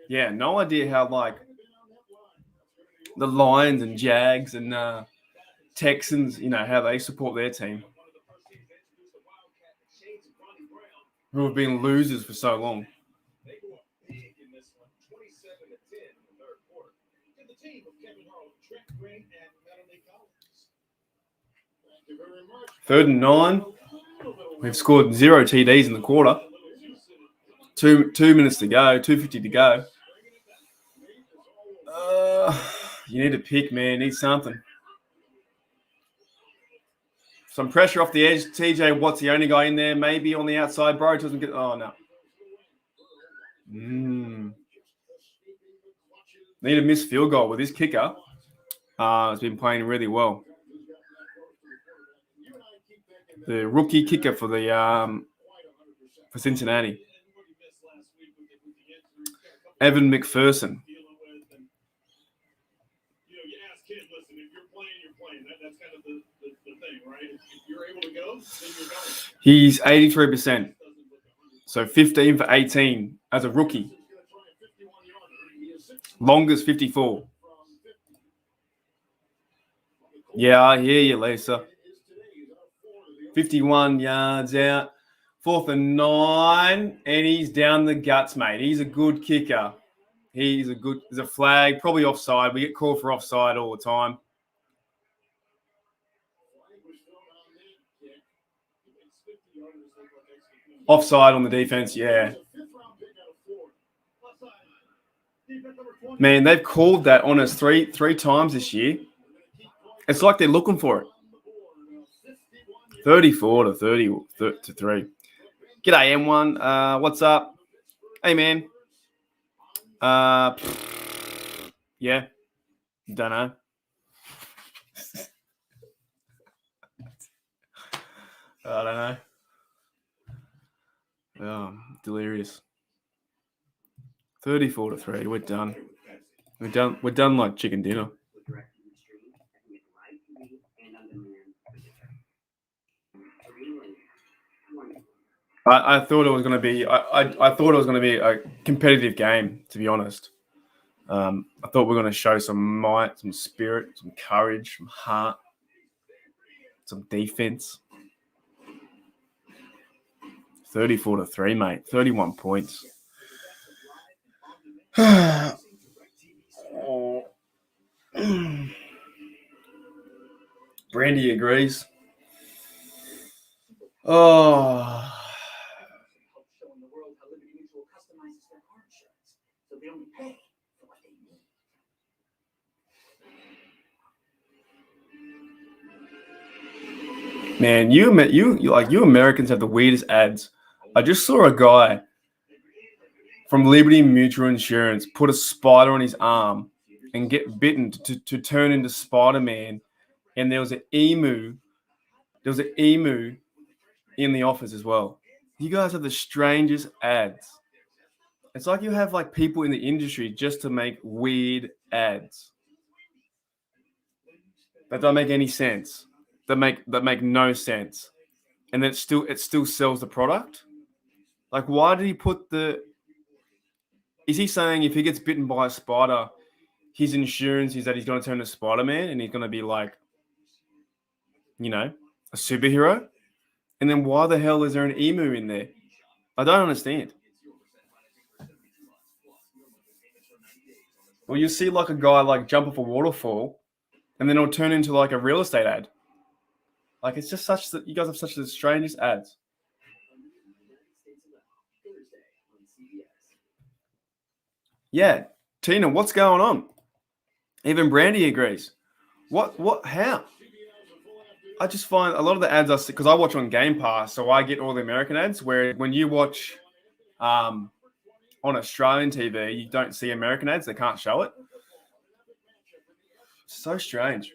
Yeah, no idea how the Lions and Jags and Texans, you know, how they support their team, who have been losers for so long. Third and 9. We've scored 0 TDs in the quarter. 2 minutes to go. 2:50 to go. You need a pick, man. Need something. Some pressure off the edge. TJ Watt's the only guy in there. Maybe on the outside. Bro doesn't get. Oh no. Need a missed field goal with his kicker. Has been playing really well. The rookie kicker for Cincinnati, Evan McPherson. You ask him, listen, if you're playing, you're playing. That's kind of the thing, right? If you're able to go, then you're going. He's 83%. So 15 for 18 as a rookie. Longest 54. Yeah, I hear you, Lisa. 51 yards out. 4th and 9. And he's down the guts, mate. He's a good kicker. There's a flag, probably offside. We get called for offside all the time. Offside on the defense, yeah. Man, they've called that on us three times this year. It's like they're looking for it. 34-3. G'day, M1. What's up? Hey, man. Yeah. Don't know. I don't know. Oh, delirious. 34-3. We're done. We're done like chicken dinner. I thought it was going to be. I thought it was going to be a competitive game. To be honest, I thought we were going to show some might, some spirit, some courage, some heart, some defense. 34-3, mate. 31 points. Brandy agrees. Oh. Showing the world how Liberty Mutual customizes their car insurance, so they only pay for what they need. Man, you Americans have the weirdest ads. I just saw a guy from Liberty Mutual Insurance put a spider on his arm and get bitten to turn into Spider-Man, and there was an emu. There was an emu in the office as well. You guys have the strangest ads. It's like you have like people in the industry just to make weird ads that don't make any sense. That make no sense, and then it still sells the product. Like, why did he put the? Is he saying if he gets bitten by a spider, his insurance is that he's going to turn to Spider-Man and he's going to be like, a superhero? And then why the hell is there an emu in there? I don't understand. Well, you see like a guy like jump off a waterfall, and then it'll turn into like a real estate ad. Like, it's just you guys have such the strangest ads. Yeah, Tina, what's going on? Even Brandy agrees. What, how? I just find a lot of the ads I see, because I watch on Game Pass, so I get all the American ads, where when you watch on Australian TV, you don't see American ads. They can't show it. So strange.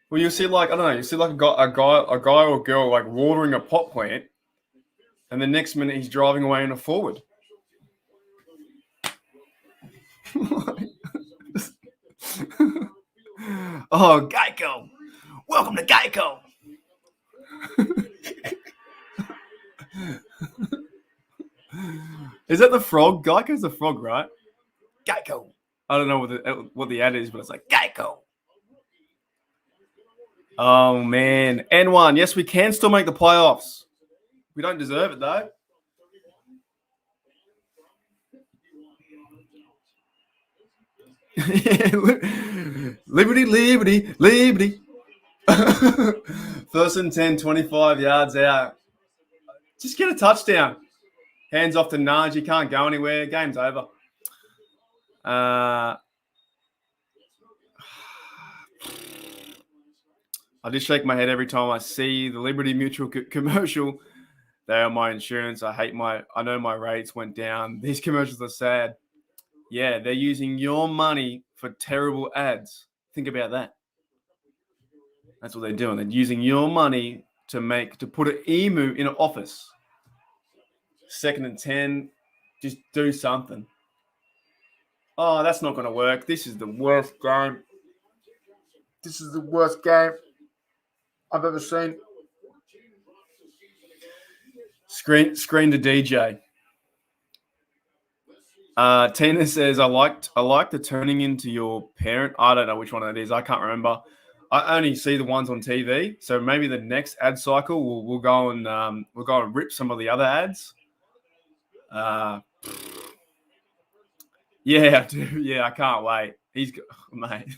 Well, you see like, I don't know, you see like a guy or girl like watering a pot plant, and the next minute he's driving away in a Forward. Oh, Geico. Welcome to Geico. Is that the frog? Geico's the frog, right? Geico. I don't know what the ad is, but it's like Geico. Oh, man. N1. Yes, we can still make the playoffs. We don't deserve it, though. Liberty. First and 10, 25 yards out. Just get a touchdown. Hands off to Naj. He can't go anywhere. Game's over. I just shake my head every time I see the Liberty Mutual commercial. They are my insurance. I know my rates went down. These commercials are sad. Yeah, they're using your money for terrible ads. Think about that. That's what they're doing. They're using your money to put an emu in an office. 2nd and 10. Just do something. Oh, that's not going to work. This is the worst game. This is the worst game I've ever seen. Screen to DJ. Tina says, I like the turning into your parent. I don't know which one it is. I can't remember. I only see the ones on TV. So maybe the next ad cycle we'll go and rip some of the other ads. Yeah, I do. Yeah, I can't wait. Mate.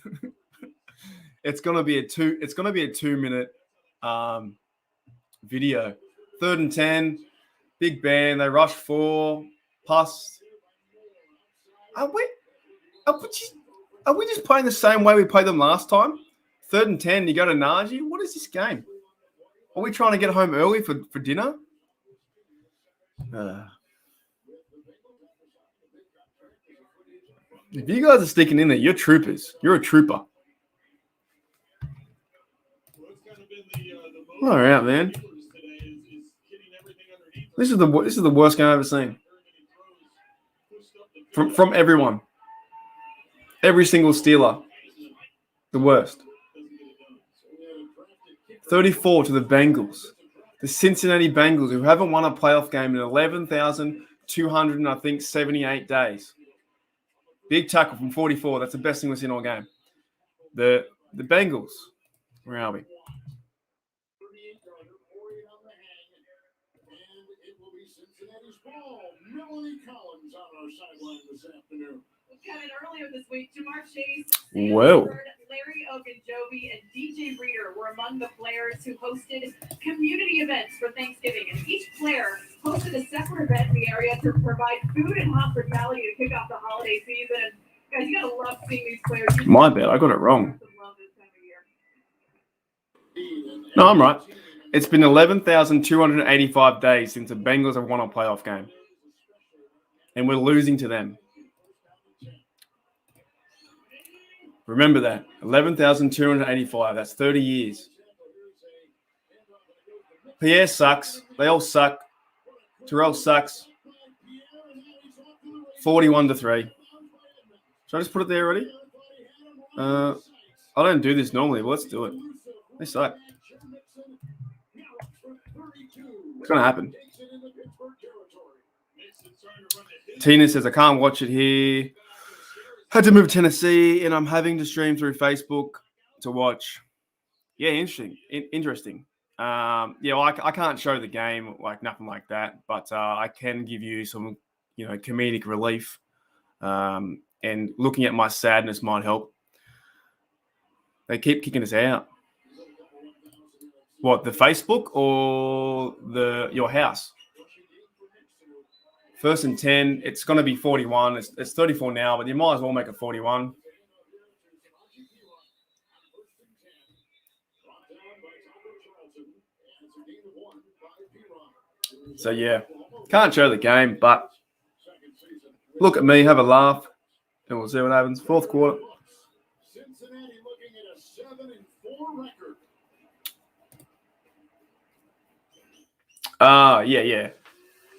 It's gonna be a 2-minute video. 3rd and 10, big band. They rush 4, pass. Are we just playing the same way we played them last time? 3rd and 10. You go to Najee. What is this game? Are we trying to get home early for dinner? If you guys are sticking in there, you're troopers. You're a trooper. All right, man. This is the worst game I've ever seen. From everyone. Every single Steeler. The worst. 34 to the Bengals. The Cincinnati Bengals, who haven't won a playoff game in 11,278 days. Big tackle from 44. That's the best thing we've seen all game. The Bengals. Where are we? Kevin, earlier this week, Jamar Chase, Whoa. Larry Ogunjobi, and DJ Reader were among the players who hosted community events for Thanksgiving. And each player hosted a separate event in the area to provide food and hospitality to kick off the holiday season. And guys, you gotta love seeing these players. My bad, I got it wrong. No, I'm right. It's been 11,285 days since the Bengals have won a playoff game. And we're losing to them. Remember that. 11,285. That's 30 years. Pierre sucks. They all suck. Terrell sucks. 41-3. Should I just put it there already? I don't do this normally, but let's do it. They suck. It's going to happen. Tina says, I can't watch it here. Had to move to Tennessee, and I'm having to stream through Facebook to watch. Yeah, interesting. I can't show the game, like nothing like that, but I can give you some, comedic relief. And looking at my sadness might help. They keep kicking us out. What, the Facebook or your house? 1st and 10, it's going to be 41. It's 34 now, but you might as well make it 41. So, yeah, can't show the game, but look at me, have a laugh, and we'll see what happens. 4th quarter. Cincinnati looking at a 7-4 record. Yeah.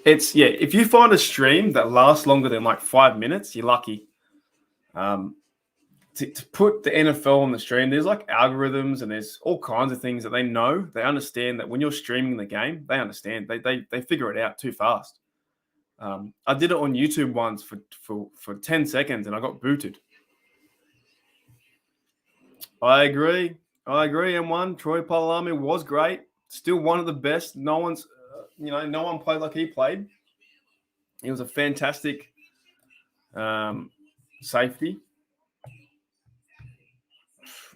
If you find a stream that lasts longer than like 5 minutes, you're lucky. To put the NFL on the stream, there's like algorithms and there's all kinds of things that they know. They understand that when you're streaming the game, they understand. They figure it out too fast. I did it on YouTube once for 10 seconds and I got booted. I agree, M1. Troy Polamalu was great. Still one of the best. No one played like he played. He was a fantastic safety.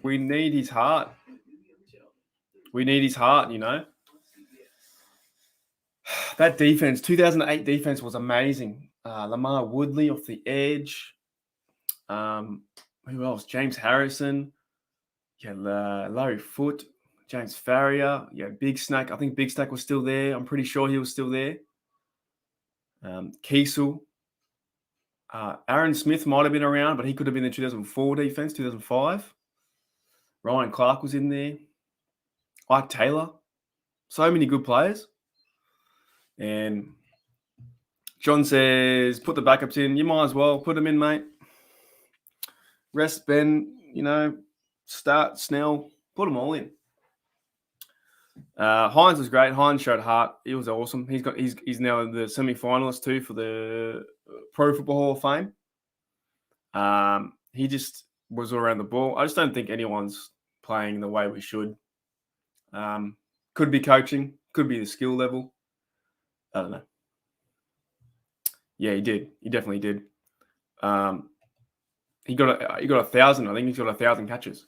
We need his heart. That defense, 2008 defense was amazing. Lamar Woodley off the edge. Who else? James Harrison. Yeah, Larry Foote. James Farrier. Yeah, Big Snack. I think Big Snack was still there. I'm pretty sure he was still there. Kiesel. Aaron Smith might have been around, but he could have been in the 2004 defense, 2005. Ryan Clark was in there. Ike Taylor. So many good players. And John says, put the backups in. You might as well put them in, mate. Rest Ben, start Snell. Put them all in. Hines was great. Hines showed heart. He was awesome. He's now the semi-finalist too for the Pro Football Hall of Fame. He just was all around the ball. I just don't think anyone's playing the way we should. Could be coaching. Could be the skill level. I don't know. Yeah, he did. He definitely did. He got 1,000. I think he's got 1,000 catches.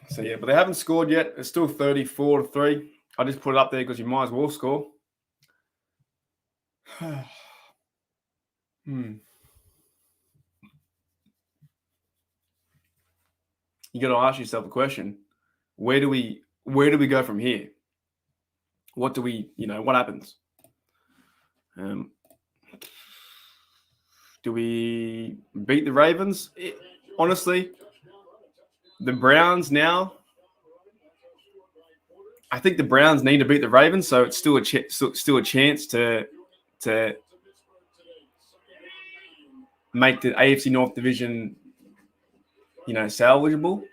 So, yeah, but they haven't scored yet. It's still 34-3. I just put it up there because you might as well score. you got to ask yourself a question: where do we go from here? What do we, what happens? Do we beat the Ravens? Honestly, the Browns now. I think the Browns need to beat the Ravens, so it's still a chance to make the AFC North division, salvageable.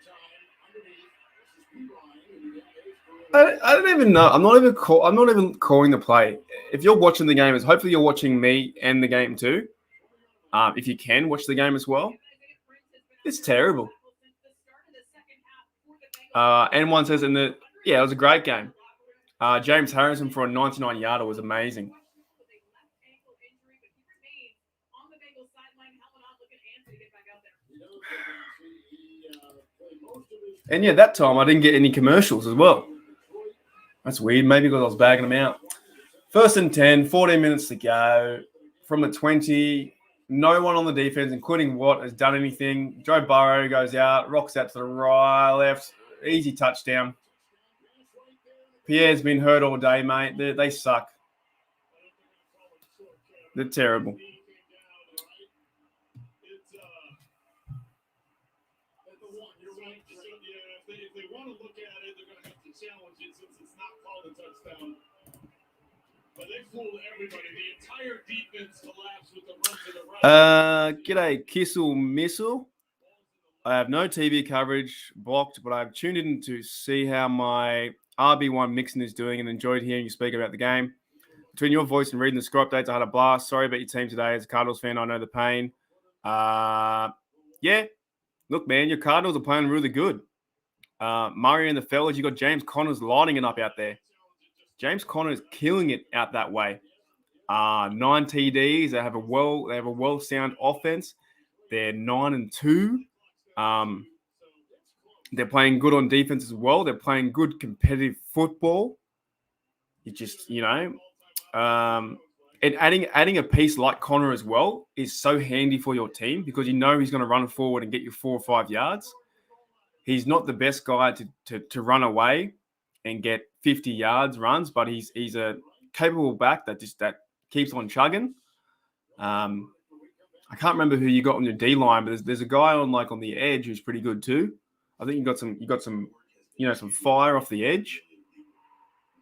I don't even know. I'm not even calling the play. If you're watching the game, hopefully you're watching me and the game too. If you can watch the game as well, it's terrible. And one says it was a great game. James Harrison for a 99-yarder was amazing. And yeah, that time I didn't get any commercials as well. That's weird. Maybe because I was bagging them out. 1st and 10, 14 minutes to go. From the 20, no one on the defense, including Watt, has done anything. Joe Burrow goes out, rocks out to the right, left. Easy touchdown. Pierre's been hurt all day, mate. They suck. They're terrible. If they want to look at it, they're going to have to challenge it since it's not called a touchdown. But they fooled everybody. The entire defense collapsed with the run to the right. G'day, Kissel Missile. I have no TV coverage blocked, but I've tuned in to see how my RB1 Mixon is doing and enjoyed hearing you speak about the game. Between your voice and reading the score updates, I had a blast. Sorry about your team today. As a Cardinals fan, I know the pain. Yeah. Look, man, your Cardinals are playing really good. Murray and the fellas, you got James Conner's lighting it up out there. James Conner is killing it out that way. 9 TDs. They have a well-sound offense. They're 9-2. They're playing good on defense as well. They're playing good competitive football. You just, and adding a piece like Conner as well is so handy for your team because he's going to run forward and get you 4 or 5 yards. He's not the best guy to run away and get 50 yards runs, but he's a capable back that keeps on chugging. I can't remember who you got on your D line, but there's a guy on the edge who's pretty good too. I think you got some some fire off the edge.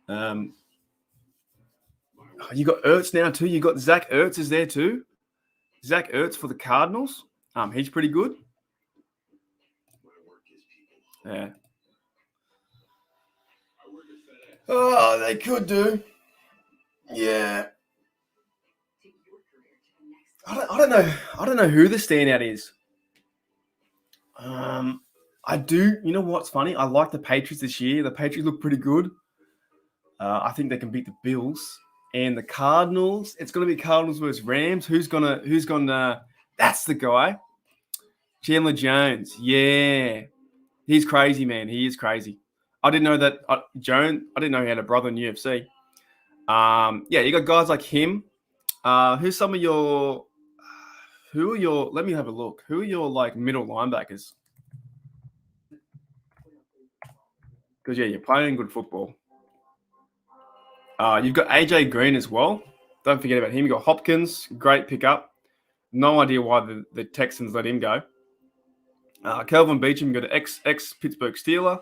You got Ertz now too. You got Zach Ertz is there too. Zach Ertz for the Cardinals. He's pretty good. Yeah. Oh, they could do. Yeah. I don't know who the standout is. I do. You know what's funny? I like the Patriots this year. The Patriots look pretty good. I think they can beat the Bills and the Cardinals. It's going to be Cardinals versus Rams. Who's gonna? That's the guy. Chandler Jones. Yeah. He's crazy, man. He is crazy. I didn't know that I didn't know he had a brother in UFC. Yeah, you got guys like him. Who are your? Let me have a look. Who are your middle linebackers? Because you're playing good football. You've got AJ Green as well. Don't forget about him. You got Hopkins, great pickup. No idea why the Texans let him go. Kelvin Beachum, got an ex Pittsburgh Steeler.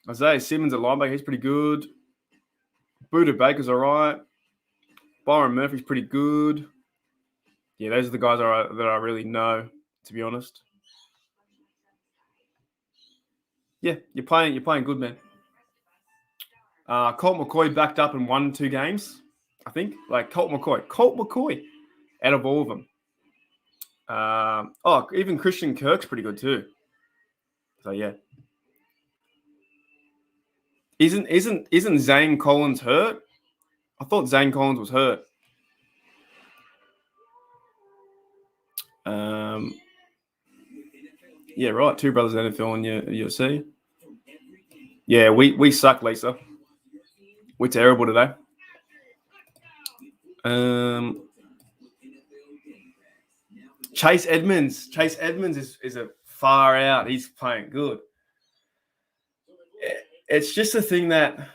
Isaiah Simmons at linebacker, he's pretty good. Buda Baker's all right. Byron Murphy's pretty good. Yeah, those are the guys that I really know, to be honest. Yeah, you're playing good, man. Colt McCoy backed up and won 2 games, I think. Colt McCoy out of all of them. Even Christian Kirk's pretty good too. So yeah. Isn't Zane Collins hurt? I thought Zane Collins was hurt. Yeah, right. 2 brothers in the NFL and UFC. Yeah, we suck, Lisa. We're terrible today. Chase Edmonds. Chase Edmonds is a far out. He's playing good. It's just a thing that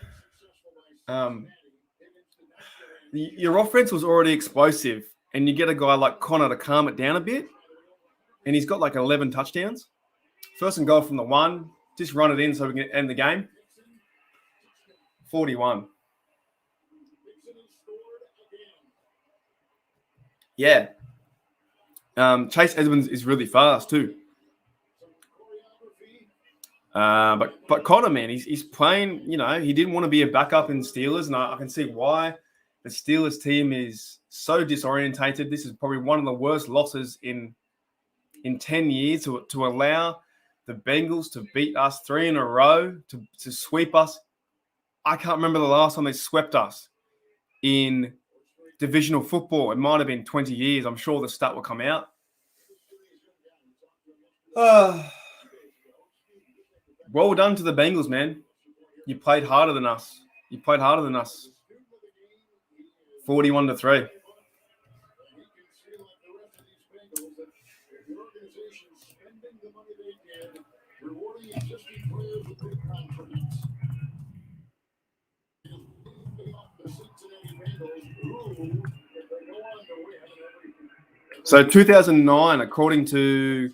your offense was already explosive, and you get a guy like Connor to calm it down a bit, and he's got like 11 touchdowns. First and goal from the 1. Just run it in so we can end the game. 41. Yeah. Chase Edmonds is really fast too. But Connor, man, he's playing, he didn't want to be a backup in Steelers, and I can see why. The Steelers team is so disorientated. This is probably one of the worst losses in 10 years to allow the Bengals to beat us 3 in a row, to sweep us. I can't remember the last time they swept us in divisional football. It might have been 20 years. I'm sure the stat will come out. Well done to the Bengals, man. You played harder than us. 41-3. So 2009, according to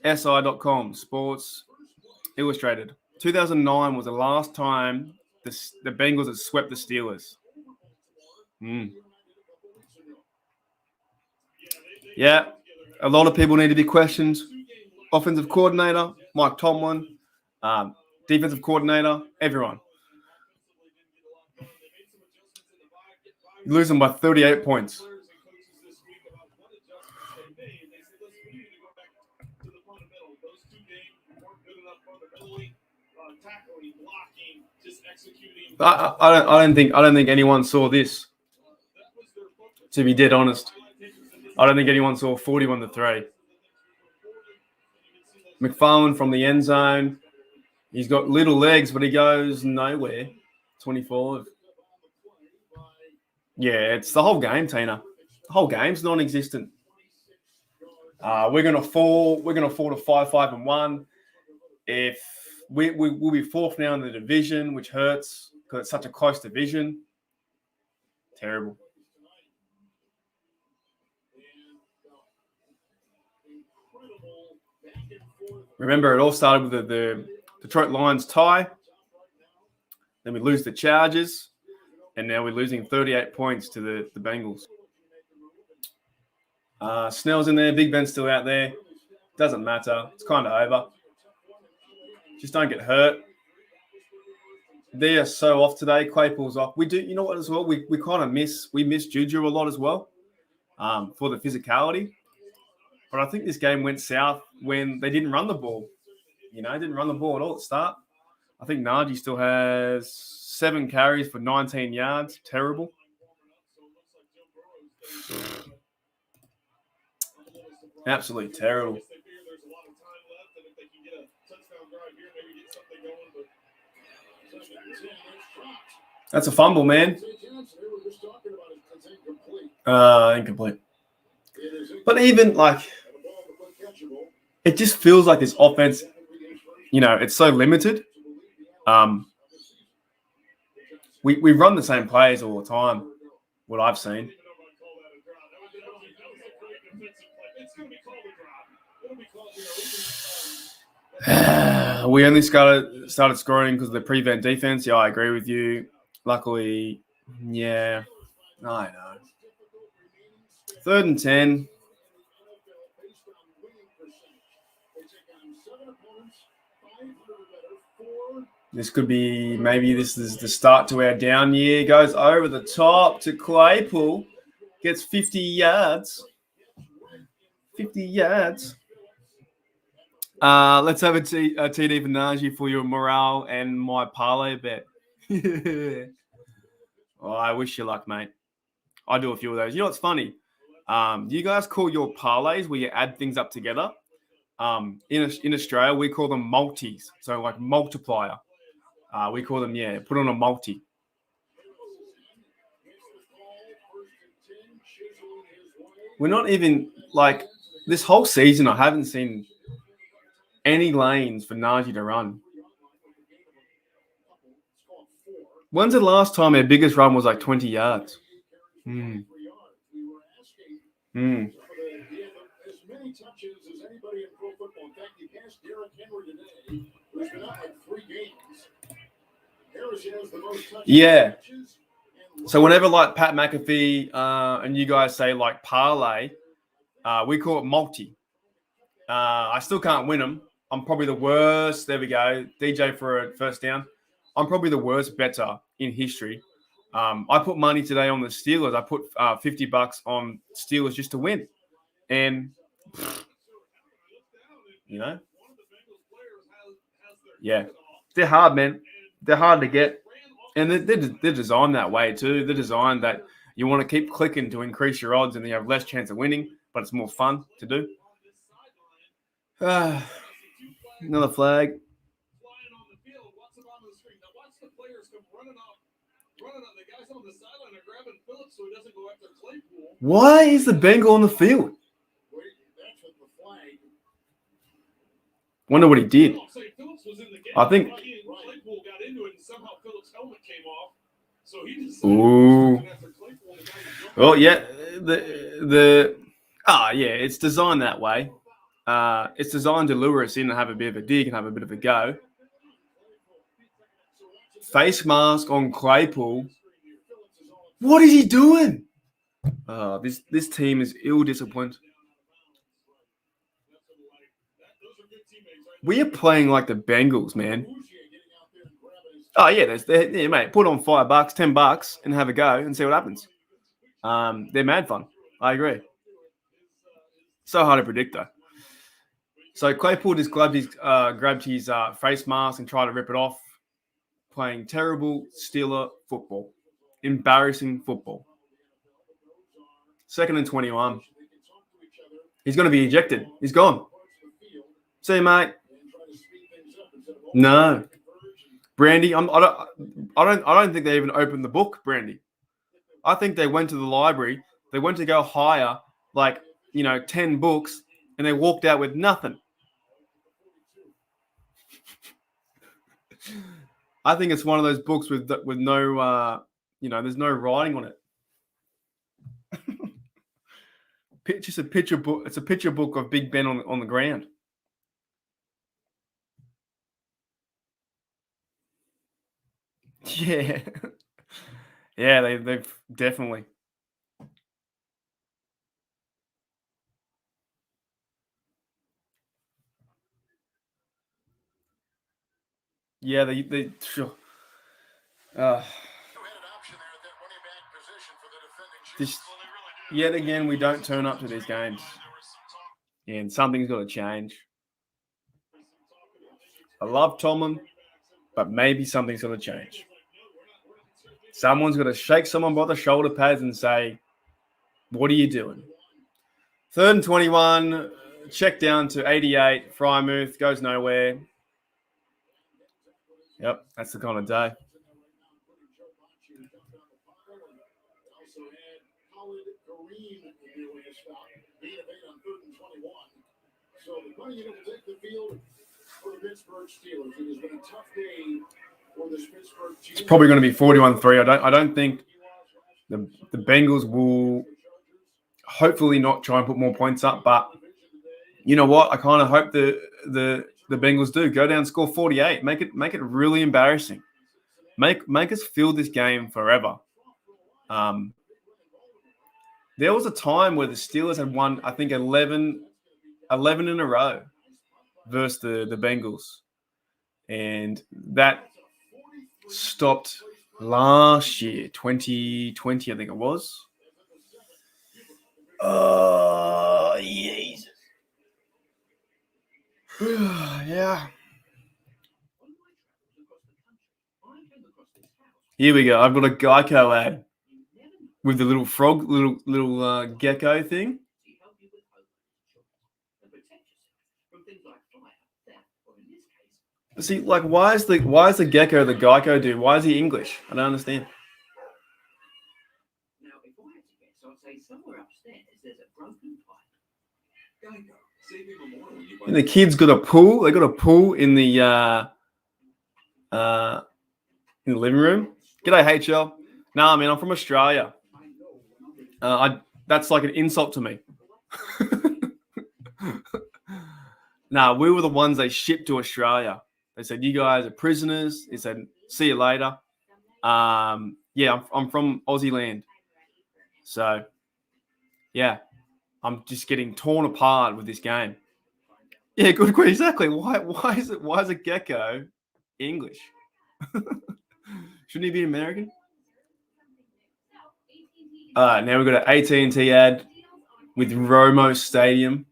SI.com, Sports Illustrated, 2009 was the last time the Bengals had swept the Steelers. Yeah, a lot of people need to be questioned. Offensive coordinator, Mike Tomlin, defensive coordinator, everyone. You lose them by 38 points. I don't think anyone saw this. To be dead honest, I don't think anyone saw 41-3. McFarland from the end zone. He's got little legs, but he goes nowhere. 25. Yeah, it's the whole game, Tina. The whole game's non-existent. We're gonna fall to 5-5-1. If we'll be fourth now in the division, which hurts because it's such a close division. Terrible. Remember, it all started with the Detroit Lions tie. Then we lose the Chargers, and now we're losing 38 points to the Bengals. Snell's in there. Big Ben's still out there. Doesn't matter. It's kind of over. Just don't get hurt. They are so off today. Claypool's off. We do, you know what, as well? We kind of miss Juju a lot as well for the physicality. But I think this game went south when they didn't run the ball. Didn't run the ball at all at the start. I think Najee still has 7 carries for 19 yards. Terrible. Absolutely terrible. That's a fumble, man. Incomplete. But even it just feels like this offense, it's so limited. We run the same plays all the time, what I've seen. We only started scoring because of the prevent defense. Yeah, I agree with you. Luckily, yeah, I know. 3rd and 10. This could be, maybe this is the start to our down year. Goes over the top to Claypool. Gets 50 yards. 50 yards. Let's have a TD for Najee for your morale and my parlay bet. Oh, I wish you luck, mate. I do a few of those. You know what's funny? Do you guys call your parlays where you add things up together? In Australia, we call them multis. So like multiplier. We call them, put on a multi. We're not even like this whole season. I haven't seen any lanes for Najee to run. When's the last time our biggest run was like 20 yards? We were asking as many touches as anybody in pro football. In fact, he passed Derrick Henry today, who's been out like 3 games. Harris has the most touches. Yeah. So whenever like Pat McAfee and you guys say like parlay, we call it multi. I still can't win them. I'm probably the worst. There we go. DJ for a first down. I'm probably the worst better in history. I put money today on the Steelers. I put $50 on Steelers just to win. And, yeah, they're hard, man. They're hard to get. And they're designed that way too. They're designed that you want to keep clicking to increase your odds and you have less chance of winning, but it's more fun to do. Another flag. Why is the Bengal on the field? Wonder what he did. I think. Ooh. Oh yeah, it's designed that way. It's designed to lure us in and have a bit of a dig and have a bit of a go. Face mask on Claypool. What is he doing? This team is ill-disciplined. We are playing like the Bengals, man. Oh yeah, mate. Put on $5, $10, and have a go and see what happens. They're mad fun. I agree. So hard to predict though. So Claypool just grabbed his face mask and tried to rip it off, playing terrible Steeler football, embarrassing football. 2nd and 21. He's going to be ejected. He's gone. See you, mate. No, Brandy. I don't think they even opened the book, Brandy. I think they went to the library. They went to go hire 10 books, and they walked out with nothing. I think it's one of those books with no, there's no writing on it. Just a picture book. It's a picture book of Big Ben on the ground. Yeah, yeah, they've definitely. Yeah, they sure. Yet again, we don't turn up to these games, and something's got to change. I love Tomlin, but maybe something's got to change. Someone's got to shake someone by the shoulder pads and say, "What are you doing?" 3rd and 21, check down to 88. Frymouth goes nowhere. Yep, that's the kind of day. So the money will take the field for the Pittsburgh Steelers. It has been a tough day for this Pittsburgh team. It's probably going to be 41-3. I don't think the Bengals will hopefully not try and put more points up, but you know what? I kind of hope the Bengals do go down and score 48. Make it really embarrassing. Make us feel this game forever. There was a time where the Steelers had won, I think, 11 in a row versus the Bengals. And that stopped last year, 2020, I think it was. Oh, Jesus. Yeah. Here we go. I've got a Geico ad with the little frog, little gecko thing. See, like, why is the gecko the Geico dude? Why is he English? I don't understand. Now, if I had to guess, I'd say somewhere upstairs there's a And the kids got a pool. They got a pool in the living room. G'day, HL. Nah, man, I'm from Australia. That's like an insult to me. Nah, we were the ones they shipped to Australia. They said, you guys are prisoners. They said, see you later. Yeah, I'm from Aussie land. So, yeah, I'm just getting torn apart with this game. Yeah, good question. Exactly. Why is a gecko English? Shouldn't he be American? Now we've got an AT&T ad with Romo Stadium.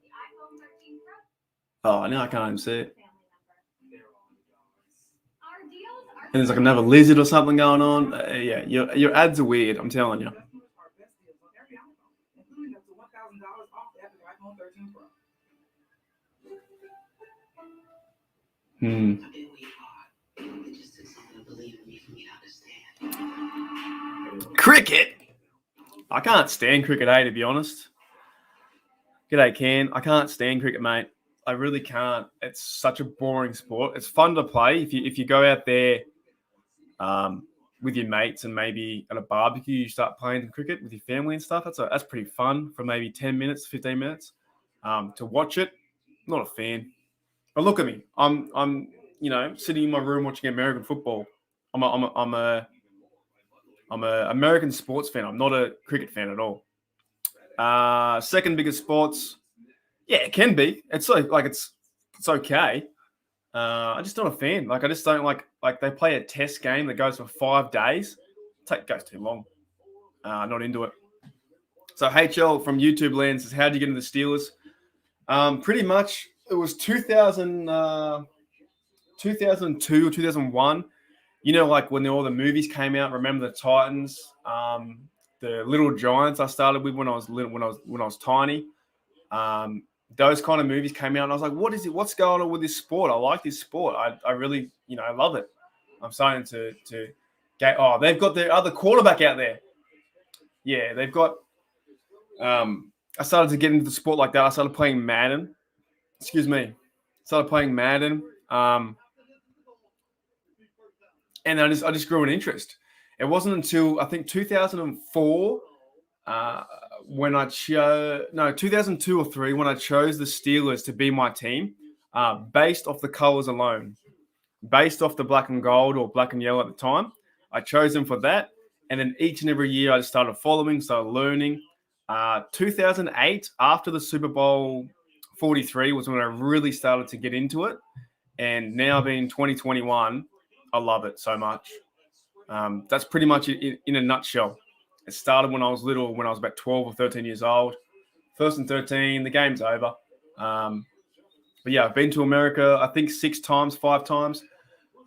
Oh, now I can't even see it. And there's like another lizard or something going on. Yeah, your ads are weird. I'm telling you. Cricket? I can't stand cricket, to be honest. G'day, Ken. I can't stand cricket, mate. I really can't. It's such a boring sport. It's fun to play if you go out there with your mates and maybe at a barbecue you start playing cricket with your family and stuff. That's pretty fun for maybe 10 minutes, 15 minutes. To watch it, not a fan. But look at me. I'm sitting in my room watching American football. I'm a American sports fan. I'm not a cricket fan at all. Second biggest sports. Yeah, it can be. It's it's okay. I'm just not a fan. Like I just don't like they play a test game that goes for 5 days. Goes too long. Not into it. So HL from YouTube land says, how did you get into the Steelers? Pretty much it was 2002 or 2001. You know, like when all the movies came out. Remember the Titans, the Little Giants. I started with when I was little, when I was tiny. Those kind of movies came out, and I was like, "What is it? What's going on with this sport? I like this sport. I really, I love it." I'm starting to get. Oh, they've got their other quarterback out there. Yeah, they've got. I started to get into the sport like that. I started playing Madden. Excuse me. Started playing Madden. And I just grew an interest. It wasn't until I think 2004 when 2002 or 3 when I chose the Steelers to be my team, based off the colors alone, based off the black and gold or black and yellow at the time. I chose them for that, and then each and every year I just started following, started learning. 2008, after the Super Bowl 43, was when I really started to get into it, and now being 2021. I love it so much. That's pretty much it in a nutshell. It started when I was little, when I was about 12 or 13 years old. First and 13, the game's over. But yeah, I've been to America, I think 5 times.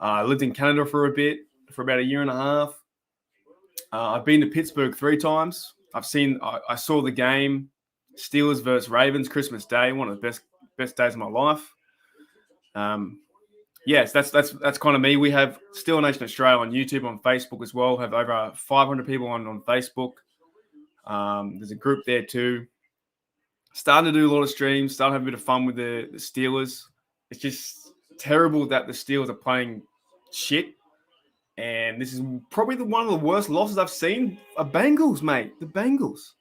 I lived in Canada for a bit, for about a year and a half. I've been to Pittsburgh 3 times. I saw the game, Steelers versus Ravens, Christmas Day, one of the best days of my life. Yes, that's kind of me. We have Steel Nation Australia on YouTube, on Facebook as well. Have over 500 people on Facebook. There's a group there too. Starting to do a lot of streams. Starting to have a bit of fun with the Steelers. It's just terrible that the Steelers are playing shit. And this is probably one of the worst losses I've seen. Bengals, mate. The Bengals.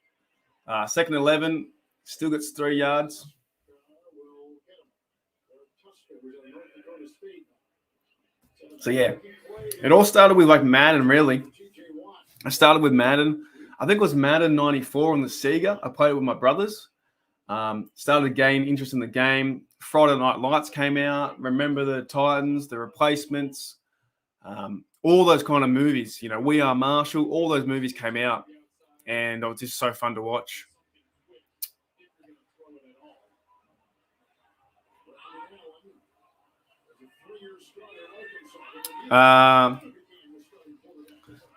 Second 11, still gets 3 yards. So, yeah, it all started with, like, Madden, really. I started with Madden. I think it was Madden 94 on the Sega. I played it with my brothers. Started to gain interest in the game. Friday Night Lights came out. Remember the Titans, the Replacements, all those kind of movies. You know, We Are Marshall, all those movies came out. And it was just so fun to watch.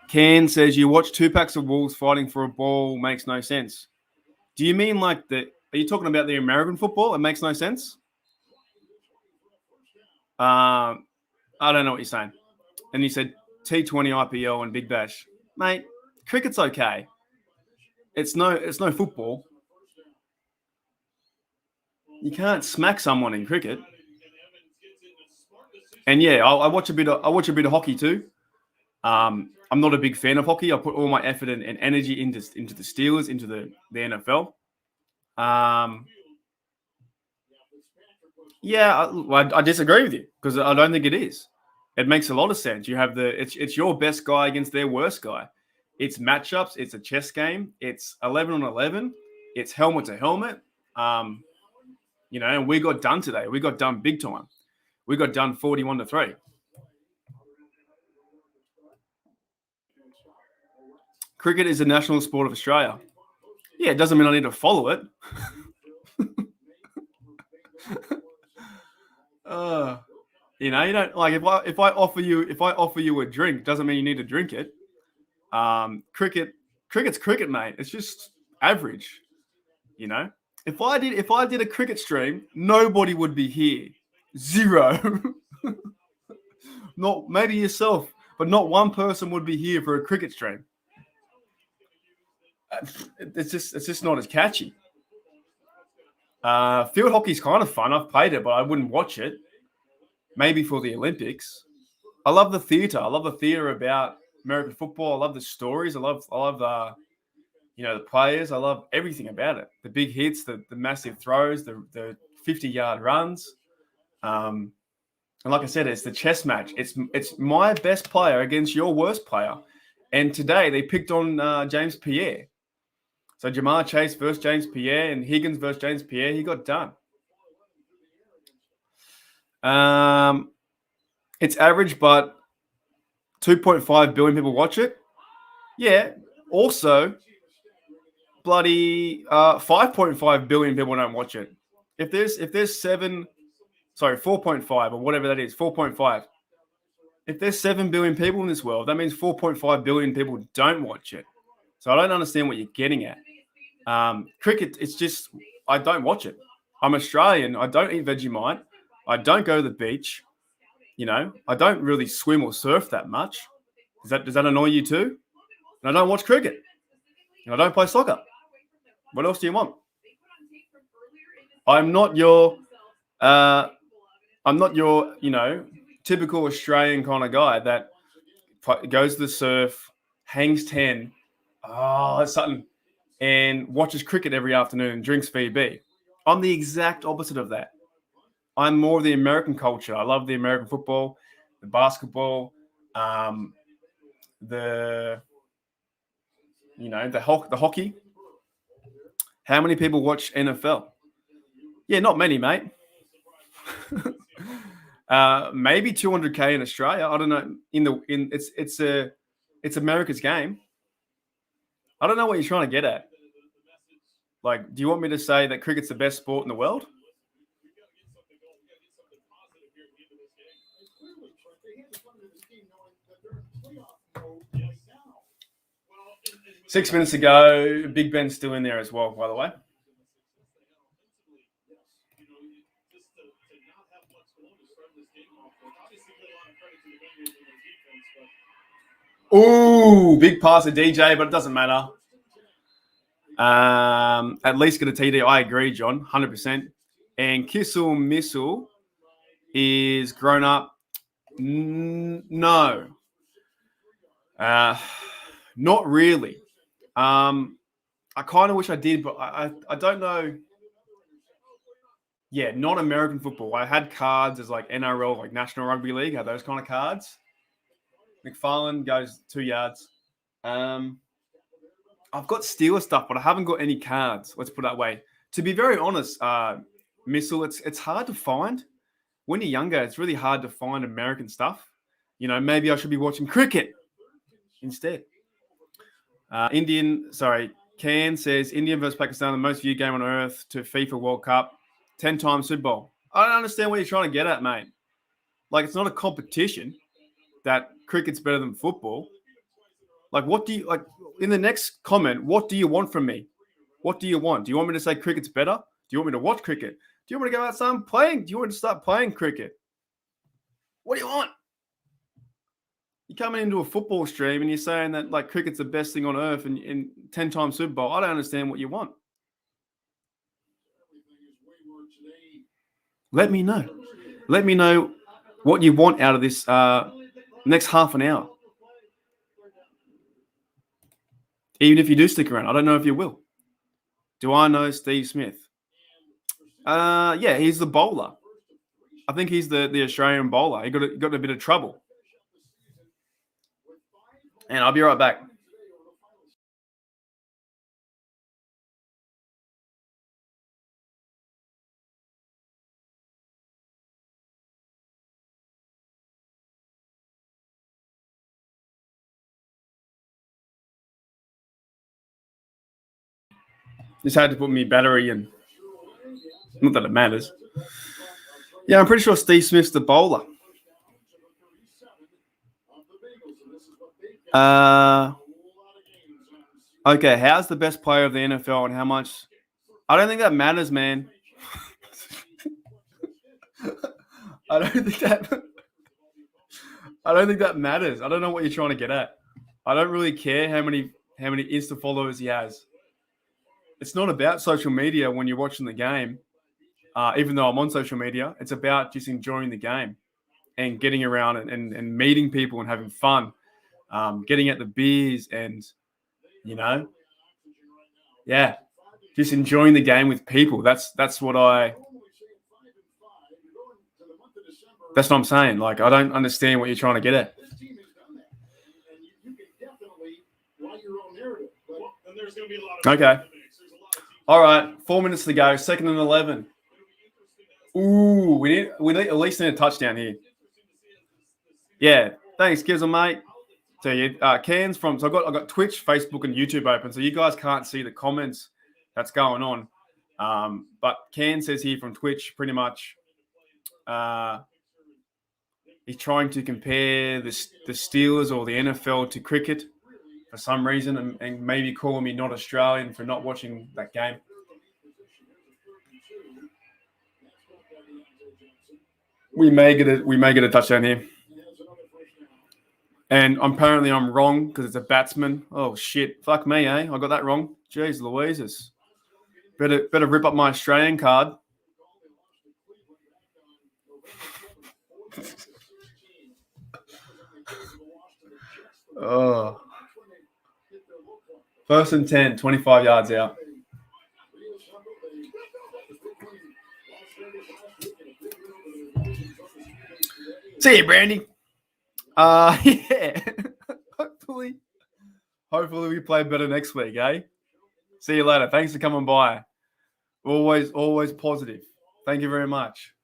Ken says, you watch 2 packs of wolves fighting for a ball makes no sense. Do you mean like are you talking about the American football? It makes no sense? I don't know what you're saying. And you said T20 IPL and Big Bash. Mate, cricket's okay. It's no football. You can't smack someone in cricket. And yeah, I watch a bit of hockey too. I'm not a big fan of hockey. I put all my effort and energy into the Steelers, into the NFL. Yeah, I disagree with you because I don't think it is. It makes a lot of sense. You have it's your best guy against their worst guy. It's matchups. It's a chess game. It's 11 on 11. It's helmet to helmet. And we got done today. We got done big time. We got done 41-3. Cricket is a national sport of Australia. Yeah, it doesn't mean I need to follow it. You don't like if I offer you a drink, doesn't mean you need to drink it. Cricket's cricket, mate. It's just average. If I did a cricket stream, nobody would be here. Zero. Not maybe yourself, but not one person would be here for a cricket stream. It's just not as catchy. Field hockey's kind of fun. I've played it, but I wouldn't watch it. Maybe for the Olympics. I love the theater. I love the theater about American football. I love the stories. I love the players. I love everything about it. The big hits, the massive throws, the 50-yard runs. And like I said, it's the chess match. It's my best player against your worst player. And today they picked on James Pierre. So Jamar Chase versus James Pierre and Higgins versus James Pierre. He got done. It's average, but 2.5 billion people watch it. Yeah. Also, bloody 5.5 billion people don't watch it. If there's 4.5 or whatever that is, 4.5. If there's 7 billion people in this world, that means 4.5 billion people don't watch it. So I don't understand what you're getting at. Cricket, it's just, I don't watch it. I'm Australian. I don't eat Vegemite. I don't go to the beach. I don't really swim or surf that much. Does that annoy you too? And I don't watch cricket. And I don't play soccer. What else do you want? I'm not your typical Australian kind of guy that goes to the surf, hangs 10, that's something, and watches cricket every afternoon and drinks VB. I'm the exact opposite of that. I'm more of the American culture. I love the American football, the basketball, the hockey. How many people watch NFL? Yeah, not many, mate. Maybe 200K in Australia. I don't know. It's America's game. I don't know what you're trying to get at. Like, do you want me to say that cricket's the best sport in the world? 6 minutes ago, Big Ben's still in there as well, by the way. Ooh, big pass to DJ, but it doesn't matter. At least get a TD. I agree, John, 100%. And Kissel Missile is grown up. No. Not really. I kind of wish I did, but I don't know. Yeah, not American football. I had cards as like NRL, like National Rugby League, had those kind of cards. McFarlane goes 2 yards. I've got Steelers stuff, but I haven't got any cards. Let's put it that way. To be very honest, Missile, it's hard to find. When you're younger, it's really hard to find American stuff. Maybe I should be watching cricket instead. Can says India versus Pakistan, the most viewed game on earth to FIFA World Cup, 10 times Super Bowl. I don't understand what you're trying to get at, mate. Like, it's not a competition that cricket's better than football. Like, what do you like in the next comment? What do you want from me? What do you want? Do you want me to say cricket's better? Do you want me to watch cricket? Do you want me to go outside and playing? Do you want me to start playing cricket? What do you want? You're coming into a football stream and you're saying that like cricket's the best thing on earth and 10 times Super Bowl. I don't understand what you want. Let me know. Let me know what you want out of this next half an hour. Even if you do stick around. I don't know if you will. Do I know Steve Smith? Yeah, he's the bowler. I think he's the Australian bowler. He got in a bit of trouble. And I'll be right back. Just had to put me battery in. Not that it matters. Yeah, I'm pretty sure Steve Smith's the bowler. Okay, how's the best player of the NFL and how much? I don't think that matters, man. I don't think that matters. I don't know what you're trying to get at. I don't really care how many Insta followers he has. It's not about social media when you're watching the game. Even though I'm on social media, it's about just enjoying the game and getting around and meeting people and having fun, getting at the beers and, just enjoying the game with people. That's what I'm saying. Like, I don't understand what you're trying to get at. Okay. All right. 4 minutes to go. 2nd and 11. Ooh, we need at least need a touchdown here. Yeah. Thanks, Gizzle, mate. So Can's from. So I got Twitch, Facebook, and YouTube open. So you guys can't see the comments that's going on. But Can says here from Twitch, pretty much. He's trying to compare the Steelers or the NFL to cricket for some reason, and maybe calling me not Australian for not watching that game. We may get a touchdown here, and apparently I'm wrong because it's a batsman. Oh shit! Fuck me, eh? I got that wrong. Jeez Louises. Better rip up my Australian card. Oh. 1st and 10, 25 yards out. See you, Brandy. Yeah. Hopefully we play better next week, eh? See you later. Thanks for coming by. Always positive. Thank you very much.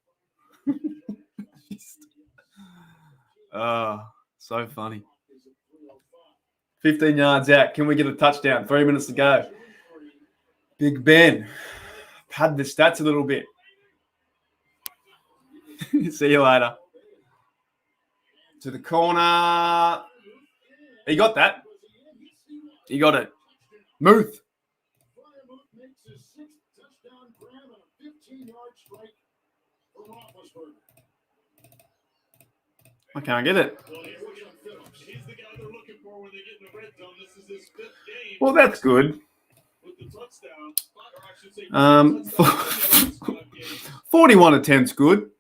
So funny. 15 yards out. Can we get a touchdown? 3 minutes to go. Big Ben. Pad the stats a little bit. See you later. To the corner. He got that. He got it. Muth. I can't get it. Well, that's good. 41 to 10 is good.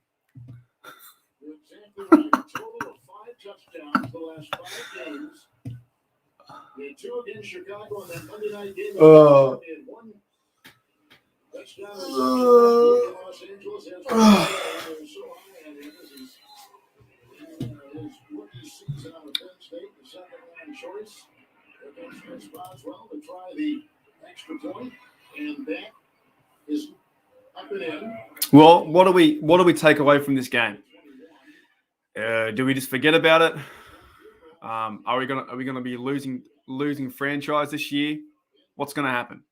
Well, what do we take away from this game? Do we just forget about it? Are we gonna be losing franchise this year? What's gonna happen?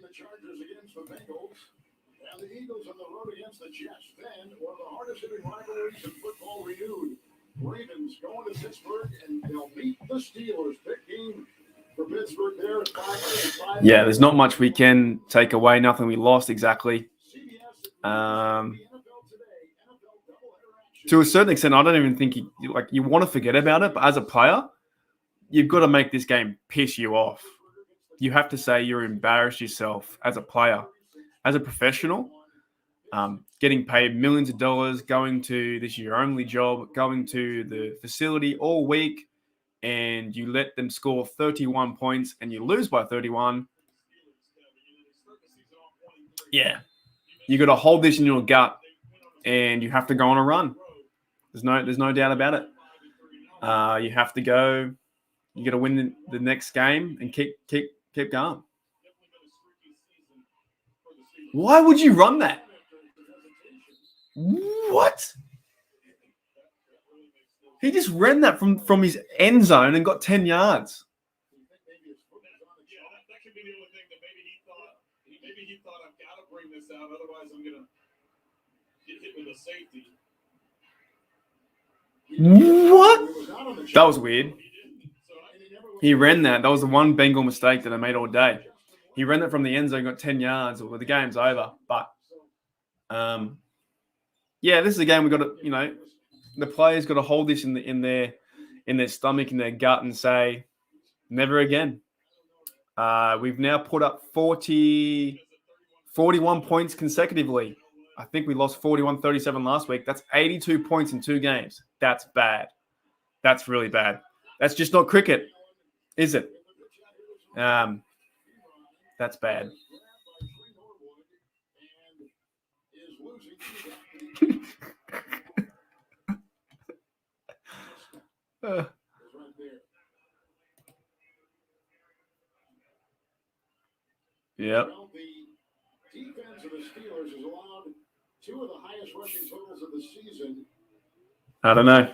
The Chargers against the Bengals, and the Eagles on the road against the Jets. Then, one of the hardest-hitting rivalries in football renewed. Ravens going to Pittsburgh, and they'll meet the Steelers. Big game for Pittsburgh there at 5. Yeah, there's not much we can take away. Nothing we lost exactly. To a certain extent, I don't even think you want to forget about it. But as a player, you've got to make this game piss you off. You have to say you're embarrassed yourself as a player, as a professional, getting paid millions of dollars, going to this is your only job, going to the facility all week, and you let them score 31 points and you lose by 31. Yeah, you got to hold this in your gut, and you have to go on a run. There's no doubt about it. You have to go. You got to win the next game and keep going. Why would you run that? What? He just ran that from his end zone and got 10 yards. Yeah, that could be the only thing that maybe he thought I've got to bring this out, otherwise I'm gonna get hit with a safety. What? That was weird. He ran that. That was the one Bengal mistake that I made all day. He ran that from the end zone, got 10 yards. Well, the game's over. But, yeah, this is a game we've got to, the players got to hold this in their stomach, in their gut, and say, never again. We've now put up 41 points consecutively. I think we lost 41-37 last week. That's 82 points in 2 games. That's bad. That's really bad. That's just not cricket, is it? That's bad. Yep. Well, the defense of the Steelers has allowed 2 of the highest rushing totals of the season. I don't know.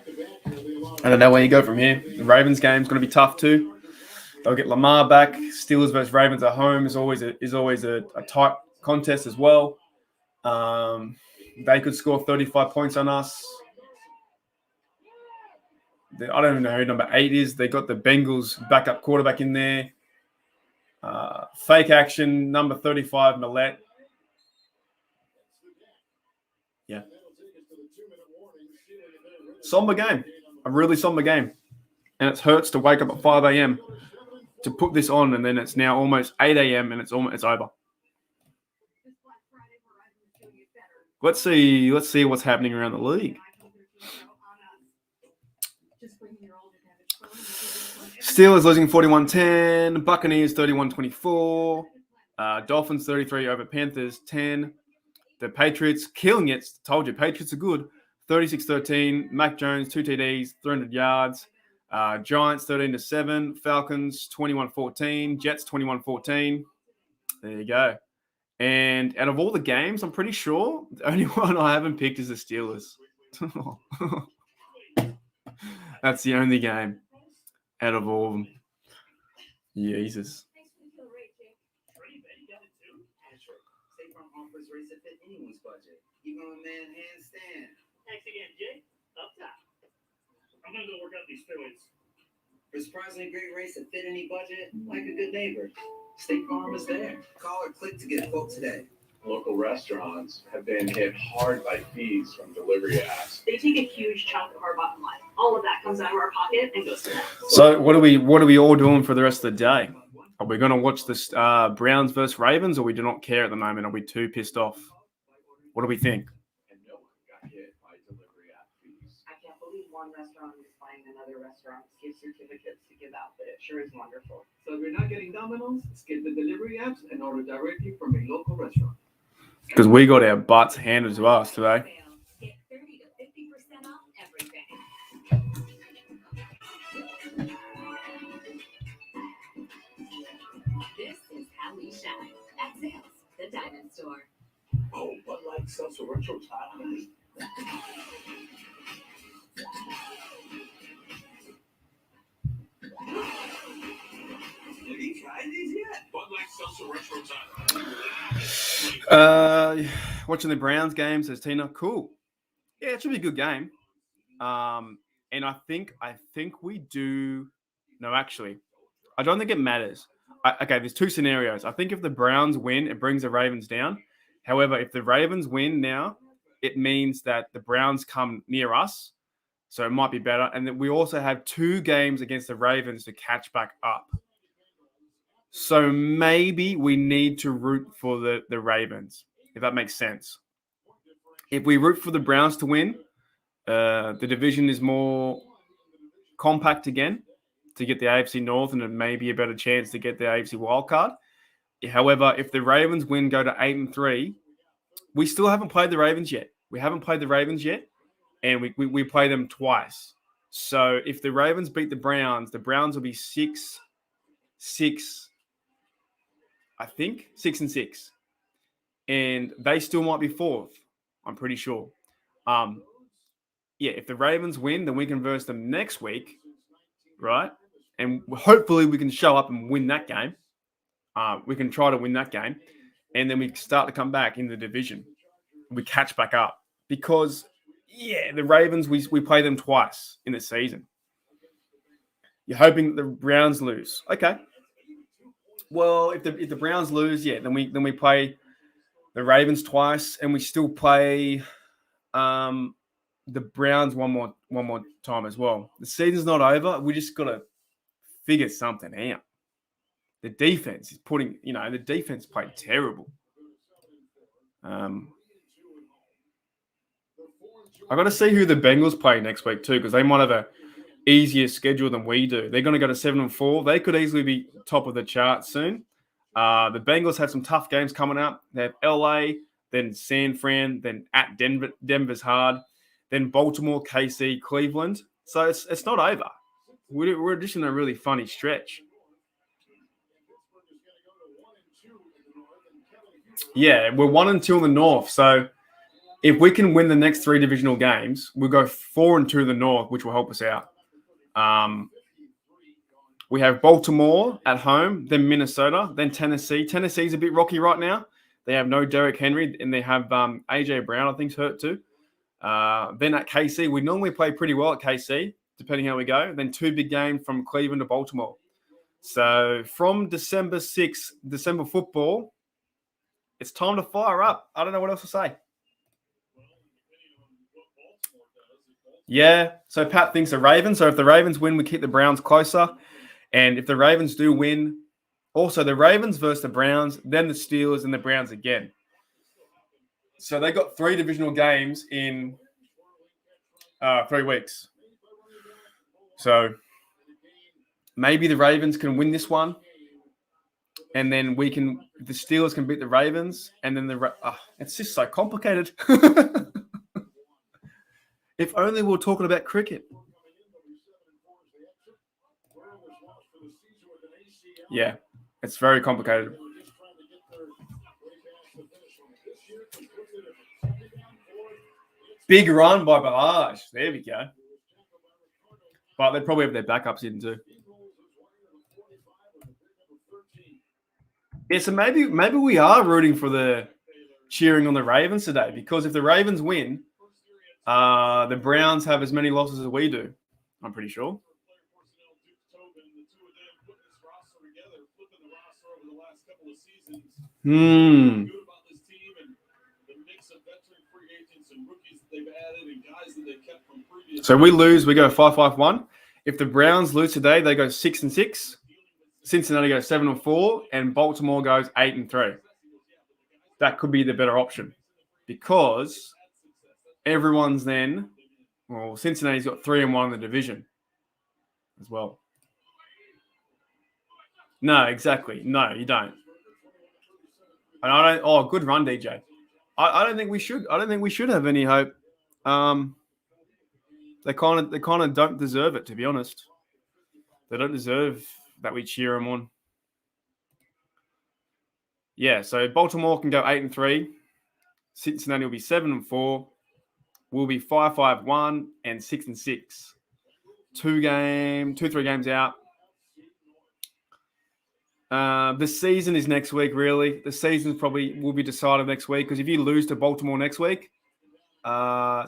I don't know where you go from here. The Ravens game's going to be tough too. They'll get Lamar back. Steelers versus Ravens at home is always a tight contest as well. They could score 35 points on us. I don't even know who number 8 is. They got the Bengals backup quarterback in there. Fake action, number 35, Millette. Yeah. Somber game. A really somber game. And it hurts to wake up at 5 a.m. to put this on, and then it's now almost 8 a.m. and it's over. Let's see what's happening around the league. Steelers losing 41-10. Buccaneers 31-24. Dolphins 33 over Panthers 10. The Patriots killing it. Told you, Patriots are good. 36-13. Mac Jones 2 TDs, 300 yards. Giants 13-7. Falcons 21-14. Jets 21-14. There you go. And out of all the games, I'm pretty sure the only one I haven't picked is the Steelers. That's the only game out of all of them. Jesus. Thanks again, Jake. Up top. I'm gonna go work out these steroids. For a surprisingly great race that fit any budget, like a good neighbor. State Farm is there. Call or click to get a quote today. Local restaurants have been hit hard by fees from delivery apps. They take a huge chunk of our bottom line. All of that comes out of our pocket and goes to them. So what are we all doing for the rest of the day? Are we going to watch this Browns versus Ravens, or we do not care at the moment? Are we too pissed off? What do we think? And no one got hit by delivery app fees. I can't believe one restaurant is buying another restaurant's gift certificates to give out, but it sure is wonderful. So if you're not getting Domino's, skip the delivery apps and order directly from a local restaurant. Because we got our butts handed to us today. Get 30 to 50% off everything. This is how we shine at Sales, the diamond store. Oh, but like seltzer retro time. Have you tried these yet? But like seltzer retro time. Watching the Browns game, says Tina. Cool. Yeah, it should be a good game. And I think we do. No, actually, I don't think it matters. Okay, there's 2 scenarios. I think if the Browns win, it brings the Ravens down. However, if the Ravens win now, it means that the Browns come near us. So it might be better. And then we also have 2 games against the Ravens to catch back up. So maybe we need to root for the Ravens, if that makes sense. If we root for the Browns to win, the division is more compact again to get the AFC North and maybe a better chance to get the AFC wildcard. However, if the Ravens win, go to 8-3, we still haven't played the Ravens yet. And we play them twice. So if the Ravens beat the Browns will be 6-6, I think, 6-6. And they still might be 4th, I'm pretty sure. If the Ravens win, then we can verse them next week, right? And hopefully we can show up and win that game. We can try to win that game. And then we start to come back in the division. We catch back up. Because, the Ravens, we play them twice in the season. You're hoping the Browns lose. Okay. Well, if the Browns lose, then we play the Ravens twice, and we still play the Browns one more time as well. The season's not over. We just got to figure something out. The defense is the defense played terrible. I got to see who the Bengals play next week too, because they might have a easier schedule than we do. They're going to go to 7-4. They could easily be top of the chart soon. The Bengals have some tough games coming up. They have LA, then San Fran, then at Denver. Denver's hard. Then Baltimore, KC, Cleveland. So it's not over. We're just in a really funny stretch. Yeah, we're 1-2 in the North. So if we can win the next 3 divisional games, we'll go 4-2 in the North, which will help us out. We have Baltimore at home, then Minnesota, then Tennessee. Tennessee's a bit rocky right now. They have no Derrick Henry, and they have AJ Brown, I think's hurt too. Then at KC, we normally play pretty well at KC, depending how we go. Then 2 big games from Cleveland to Baltimore. So from December 6th, December football, it's time to fire up. I don't know what else to say. Yeah, so Pat thinks the Ravens. So if the Ravens win, we keep the Browns closer. And if the Ravens do win, also the Ravens versus the Browns, then the Steelers and the Browns again. So they got 3 divisional games in 3 weeks. So maybe the Ravens can win this one. And then the Steelers can beat the Ravens. And then it's just so complicated. If only we were talking about cricket. Yeah, it's very complicated. Big run by Barrage. There we go. But they probably have their backups in too. Yeah, so maybe we are rooting for the cheering on the Ravens today, because if the Ravens win, the Browns have as many losses as we do, I'm pretty sure. So we lose, we go 5-5-1. If the Browns lose today, they go 6-6. Cincinnati goes 7-4, and Baltimore goes 8-3. That could be the better option, because everyone's then, Cincinnati's got 3-1 in the division as well. No, exactly. No, you don't. And I don't. Oh, good run, DJ. I don't think we should. I don't think we should have any hope. They kind of don't deserve it, to be honest. They don't deserve that we cheer them on. Yeah, so Baltimore can go 8-3. Cincinnati will be 7-4. We'll be 5-5-1 and 6-6. 3 games out. The season is next week, really. The season probably will be decided next week, because if you lose to Baltimore next week,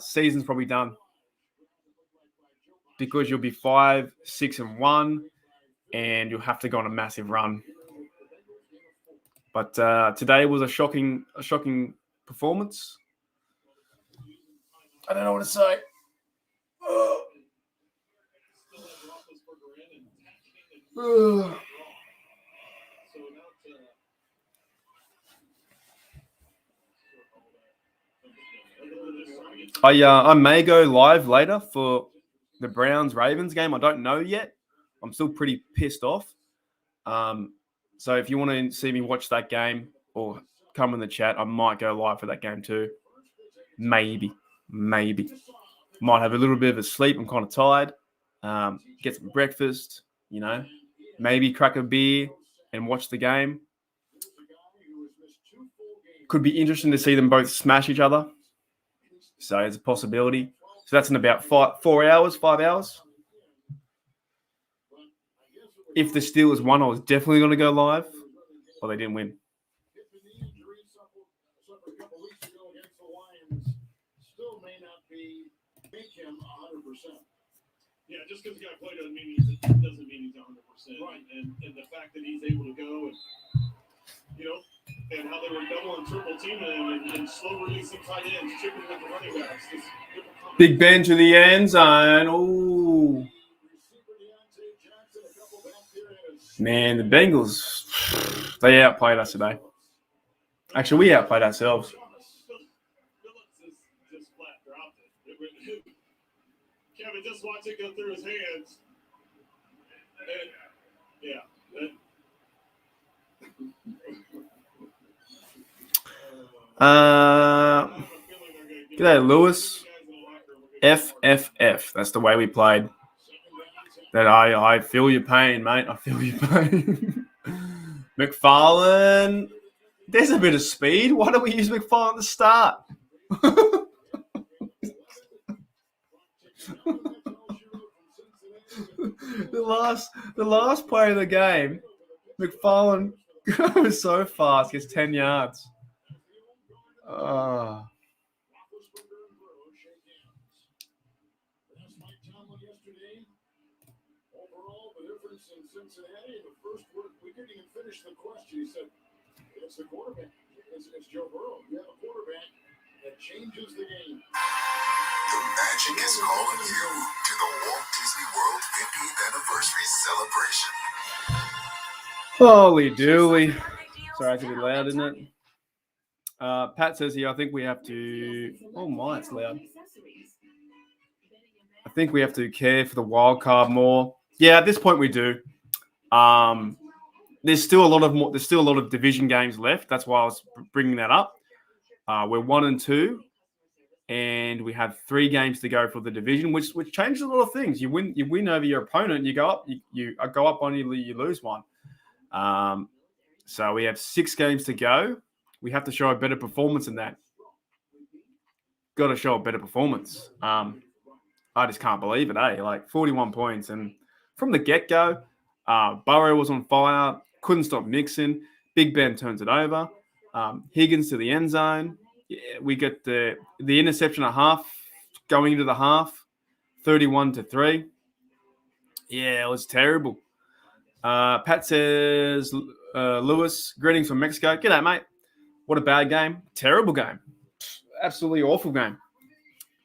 season's probably done, because you'll be 5-6-1, and you'll have to go on a massive run. But today was a shocking performance. I don't know what to say. So I may go live later for the Browns-Ravens game. I don't know yet. I'm still pretty pissed off. So if you want to see me watch that game or come in the chat, I might go live for that game too. Maybe. Might have a little bit of a sleep. I'm kind of tired. Get some breakfast, maybe crack a beer and watch the game. Could be interesting to see them both smash each other. So it's a possibility. So that's in about 5 hours. If the Steelers won, I was definitely going to go live, but they didn't win. Yeah, just because the guy played doesn't mean he's 100%. Right. And the fact that he's able to go and how they were double and triple teaming him and slow releasing tight ends, chipping with the running backs. Big Ben to the end zone. Ooh. Man, the Bengals, they outplayed us today. Actually, we outplayed ourselves. Kevin, just watch it go through his hands. And, yeah. G'day, Lewis. FFF. That's the way we played. That I feel your pain, mate. I feel your pain. McFarlane. There's a bit of speed. Why don't we use McFarlane at the start? The last play of the game, McFarlane goes so fast, gets 10 yards. Overall, the difference in Cincinnati in the first we didn't even finish the question. He said, it's the quarterback. It's Joe Burrow. You have a quarterback that changes the game. The Magic is calling you to the Walt Disney World 50th anniversary celebration. Holy dooly. Sorry, it's a bit loud, isn't it? Pat says here, I think we have to... Oh my, it's loud. I think we have to care for the wild card more. Yeah, at this point we do. There's still a lot of division games left. That's why I was bringing that up. We're 1-2, and we have 3 games to go for the division, which changes a lot of things. You win over your opponent, you go up. You go up on you lose one. So we have 6 games to go. We have to show a better performance than that. Got to show a better performance. I just can't believe it, eh? Like 41 points. And from the get-go, Burrow was on fire, couldn't stop Mixon. Big Ben turns it over. Higgins to the end zone. Yeah, we get the interception at half, going into the half, 31-3. Yeah, it was terrible. Pat says, Lewis, greetings from Mexico. G'day, mate. What a bad game. Terrible game. Absolutely awful game.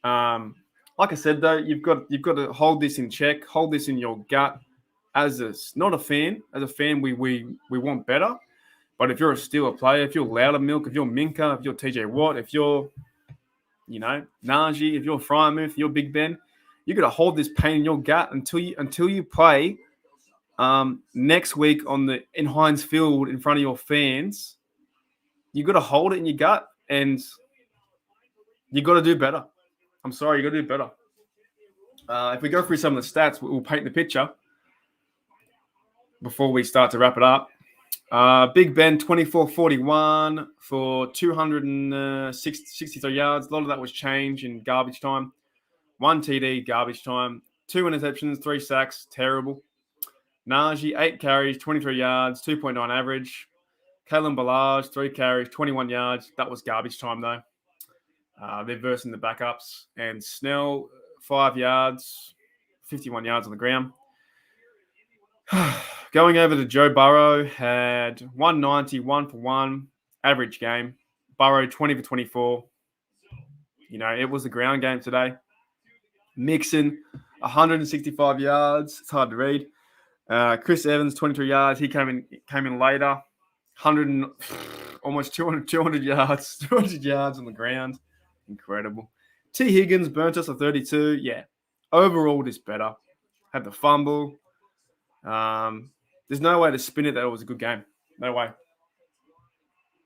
Like I said, though, you've got to hold this in check, hold this in your gut. As a fan, we want better. But if you're a Steeler player, if you're Loudermilk, if you're Minka, if you're TJ Watt, if you're, Najee, if you're Fryermuth, if you're Big Ben, you got to hold this pain in your gut until you play next week in Heinz Field in front of your fans. You got to hold it in your gut, and you got to do better. I'm sorry, you got to do better. If we go through some of the stats, we'll paint the picture before we start to wrap it up. Big Ben, 24-41 for 263 yards. A lot of that was change in garbage time. 1 TD, garbage time. 2 interceptions, 3 sacks, terrible. Najee, 8 carries, 23 yards, 2.9 average. Kalen Ballage, 3 carries, 21 yards. That was garbage time, though. They're versing the backups. And Snell, 5 yards, 51 yards on the ground. Going over to Joe Burrow, had 190, 1 for 1, average game. Burrow, 20 for 24. It was the ground game today. Mixon, 165 yards. It's hard to read. Chris Evans, 23 yards. He came in later. 100 and, almost 200 yards. 200 yards on the ground. Incredible. T. Higgins burnt us a 32. Yeah. Overall, this better. Had the fumble. There's no way to spin it that it was a good game. No way.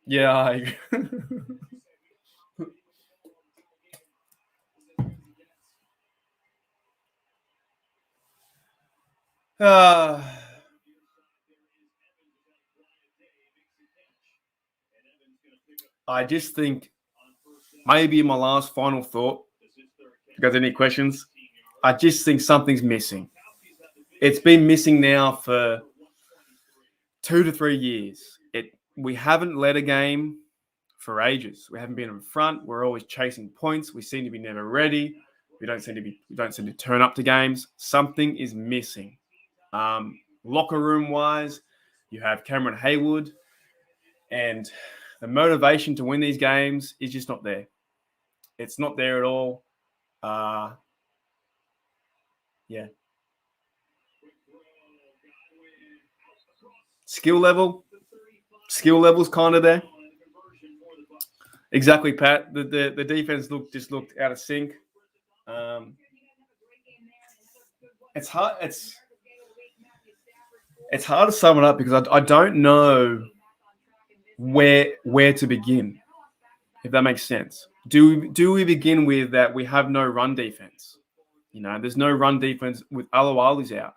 Yeah, I agree. I just think maybe my last final thought, if you guys have any questions, I just think something's missing. It's been missing now for 2 to 3 years. We haven't led a game for ages. We haven't been in front. We're always chasing points. We seem to be never ready. We don't seem to turn up to games. Something is missing. Locker room wise, you have Cameron Haywood, and the motivation to win these games is just not there. It's not there at all. Yeah. Skill level's kind of there. Exactly, Pat. The defense looked out of sync. It's hard. It's hard to sum it up because I don't know where to begin, if that makes sense. Do we begin with that we have no run defense? There's no run defense with Aluali's out,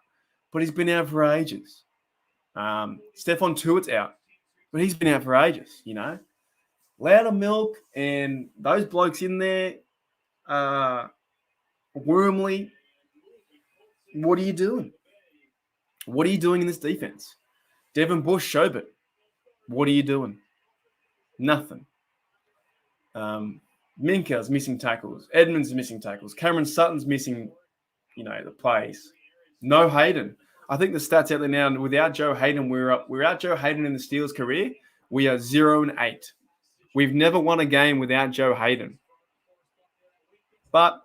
but he's been out for ages. Stephon Tuitt's out, but he's been out for ages, Loudermilk and those blokes in there, Wormley, what are you doing? What are you doing in this defense? Devin Bush, Schobert, what are you doing? Nothing. Minka's missing tackles. Edmonds is missing tackles. Cameron Sutton's missing, the plays. No Hayden. I think the stats out there now, without Joe Hayden, without Joe Hayden in the Steelers' career, we are 0-8. We've never won a game without Joe Hayden. But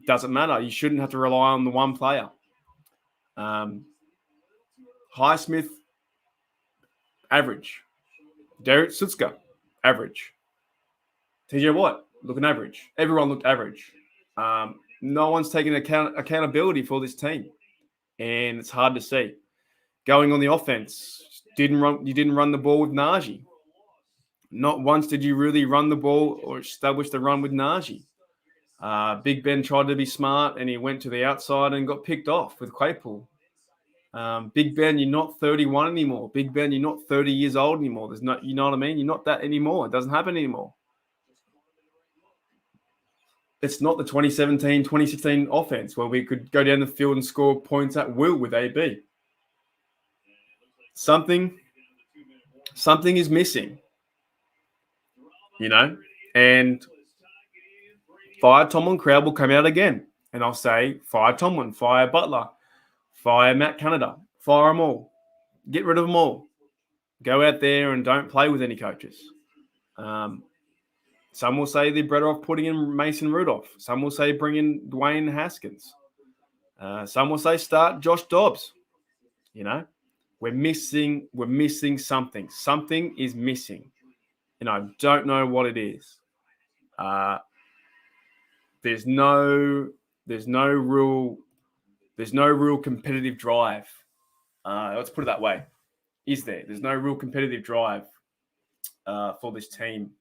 doesn't matter. You shouldn't have to rely on the one player. Highsmith, average. Derek Sutska, average. TJ Watt, looking average. Everyone looked average. No one's taking accountability for this team. And it's hard to see. Going on the offense, you didn't run the ball with Najee. Not once did you really run the ball or establish the run with Najee. Big Ben tried to be smart and he went to the outside and got picked off with Claypool. Big Ben, you're not 31 anymore. Big Ben, you're not 30 years old anymore. There's not, you know what I mean? You're not that anymore. It doesn't happen anymore. It's not the 2017, 2016 offense where we could go down the field and score points at will with AB. Something is missing, and fire Tomlin, crowd will come out again. And I'll say, fire Tomlin, fire Butler, fire Matt Canada, fire them all. Get rid of them all. Go out there and don't play with any coaches. Some will say they're better off putting in Mason Rudolph. Some will say bring in Dwayne Haskins. Some will say start Josh Dobbs. We're missing something. Something is missing. And I don't know what it is. There's no real competitive drive. Let's put it that way. Is there? There's no real competitive drive for this team.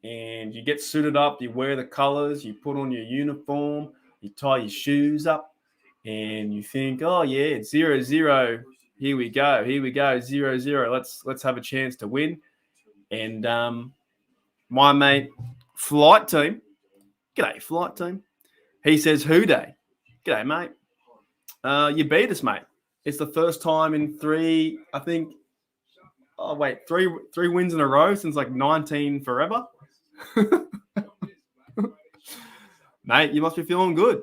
And you get suited up, you wear the colors, you put on your uniform, you tie your shoes up, and you think, oh yeah, it's 0-0. Here we go, 0-0. Let's have a chance to win. And my mate, Flight Team, g'day, Flight Team. He says, who day? G'day, mate. You beat us, mate. It's the first time in three wins in a row since like 19 forever. Mate, you must be feeling good.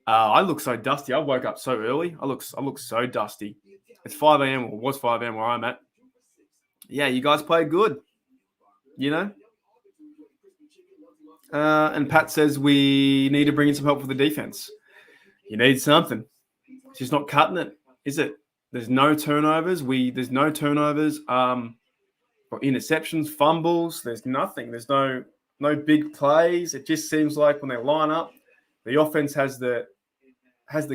I look so dusty. I woke up so early. I look so dusty. It's 5 a.m. or was 5 a.m. where I'm at. Yeah, you guys played good. And Pat says we need to bring in some help for the defense. You need something. It's just not cutting it. is it? There's no turnovers. There's no turnovers. Or interceptions, fumbles. There's nothing. There's no big plays. It just seems like when they line up, the offense has the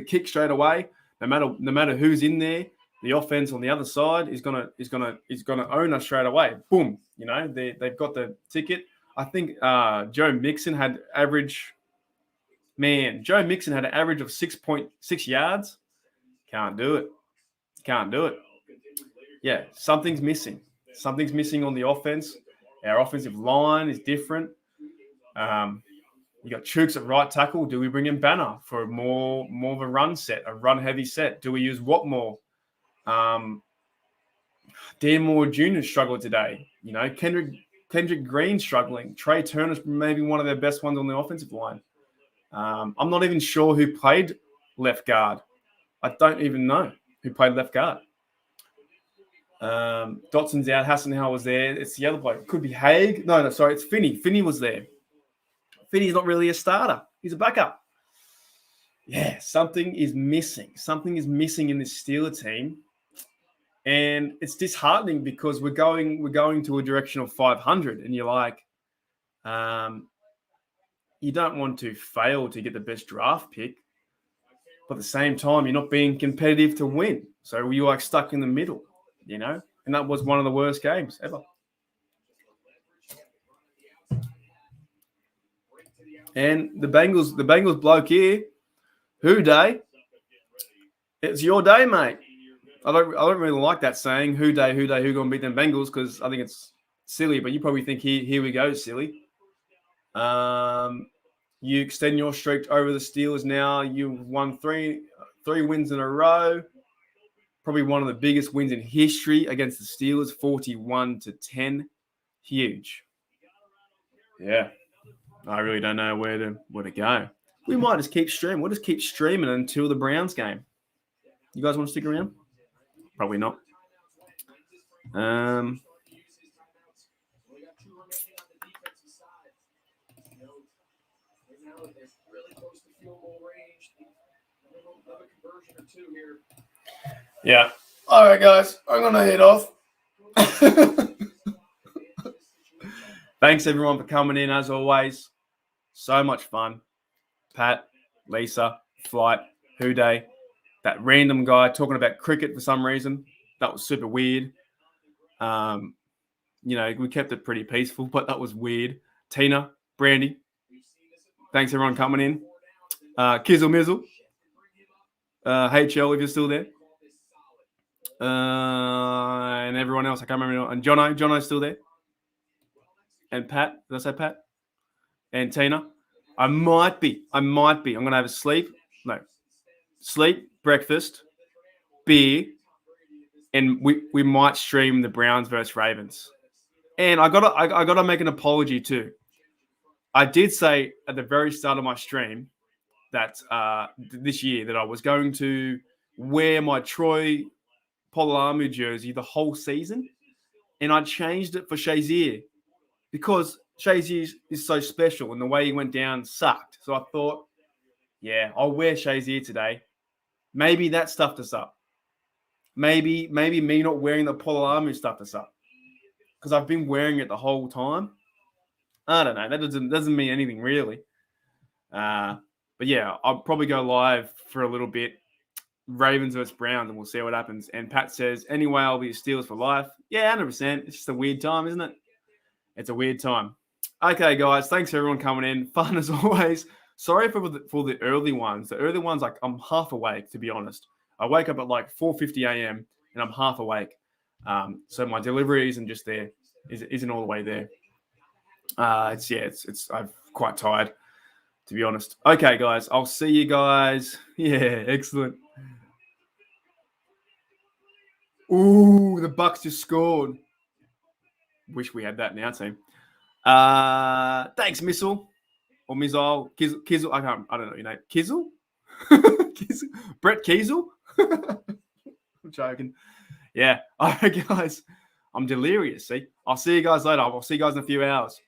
kick straight away. No matter who's in there, the offense on the other side is gonna own us straight away. Boom. You know, they've got the ticket. I think Joe Mixon had an average of 6.6 yards. Can't do it. Yeah, something's missing. Something's missing on the offense. Our offensive line is different. You got Chooks at right tackle. Do we bring in Banner for more of a run heavy set? Do we use Watmore? Dan Moore Jr. struggled today. You know, Kendrick Green struggling. Trey Turner's maybe one of their best ones on the offensive line. I'm not even sure who played left guard. I don't even know who played left guard. Dotson's out. Hassenauer was there. It's the other bloke. It could be Haig. No, sorry. It's Finney. Finney was there. Finney's not really a starter. He's a backup. Yeah, something is missing. Something is missing in this Steeler team. And it's disheartening because we're going to a direction of 500. And you're like, you don't want to fail to get the best draft pick. But at the same time, you're not being competitive to win. So you're like stuck in the middle. You know, and that was one of the worst games ever. And the Bengals bloke here, who day? It's your day, mate. I don't really like that saying, who day, who gonna beat them Bengals, because I think it's silly. But you probably think here we go, silly. You extend your streak over the Steelers now. You've won three wins in a row. Probably one of the biggest wins in history against the Steelers, 41-10. Huge. Yeah. I really don't know where to go. We might just keep streaming. We'll just keep streaming until the Browns game. You guys want to stick around? Probably not. Yeah. All right, guys. I'm going to head off. Thanks, everyone, for coming in, as always. So much fun. Pat, Lisa, Flight, Houday, that random guy talking about cricket for some reason. That was super weird. You know, we kept it pretty peaceful, but that was weird. Tina, Brandy, thanks, everyone, coming in. Kizzle Mizzle. HL, if you're still there. And everyone else, I can't remember. And Jono's still there. And Pat, did I say Pat? And Tina. I might be. I'm going to have a sleep, breakfast, beer, and we might stream the Browns versus Ravens. And I gotta make an apology too. I did say at the very start of my stream that this year that I was going to wear my Troy Polamalu jersey the whole season, and I changed it for Shazier because Shazier is so special and the way he went down sucked. So I thought, yeah, I'll wear Shazier today. Maybe that stuffed us up. Maybe me not wearing the Polamalu stuffed us up because I've been wearing it the whole time. I don't know. That doesn't mean anything really. But yeah, I'll probably go live for a little bit. Ravens versus Browns, and we'll see what happens. And Pat says, anyway, I'll be a Steelers for life. Yeah, 100%. It's just a weird time, isn't it? It's a weird time. Okay, guys. Thanks for everyone coming in. Fun as always. Sorry for the early ones. The early ones, like, I'm half awake, to be honest. I wake up at like 4:50 a.m. and I'm half awake. So my delivery isn't just there. Isn't all the way there. I'm quite tired, to be honest. Okay, guys. I'll see you guys. Yeah, excellent. Ooh, the Bucks just scored. Wish we had that now, team. Thanks, Missile. Or Missile. Kizzle. I don't know your name. Kizzle? Kizzle? Brett Kiesel? I'm joking. Yeah. All right, guys. I'm delirious, see? I'll see you guys later. I'll see you guys in a few hours.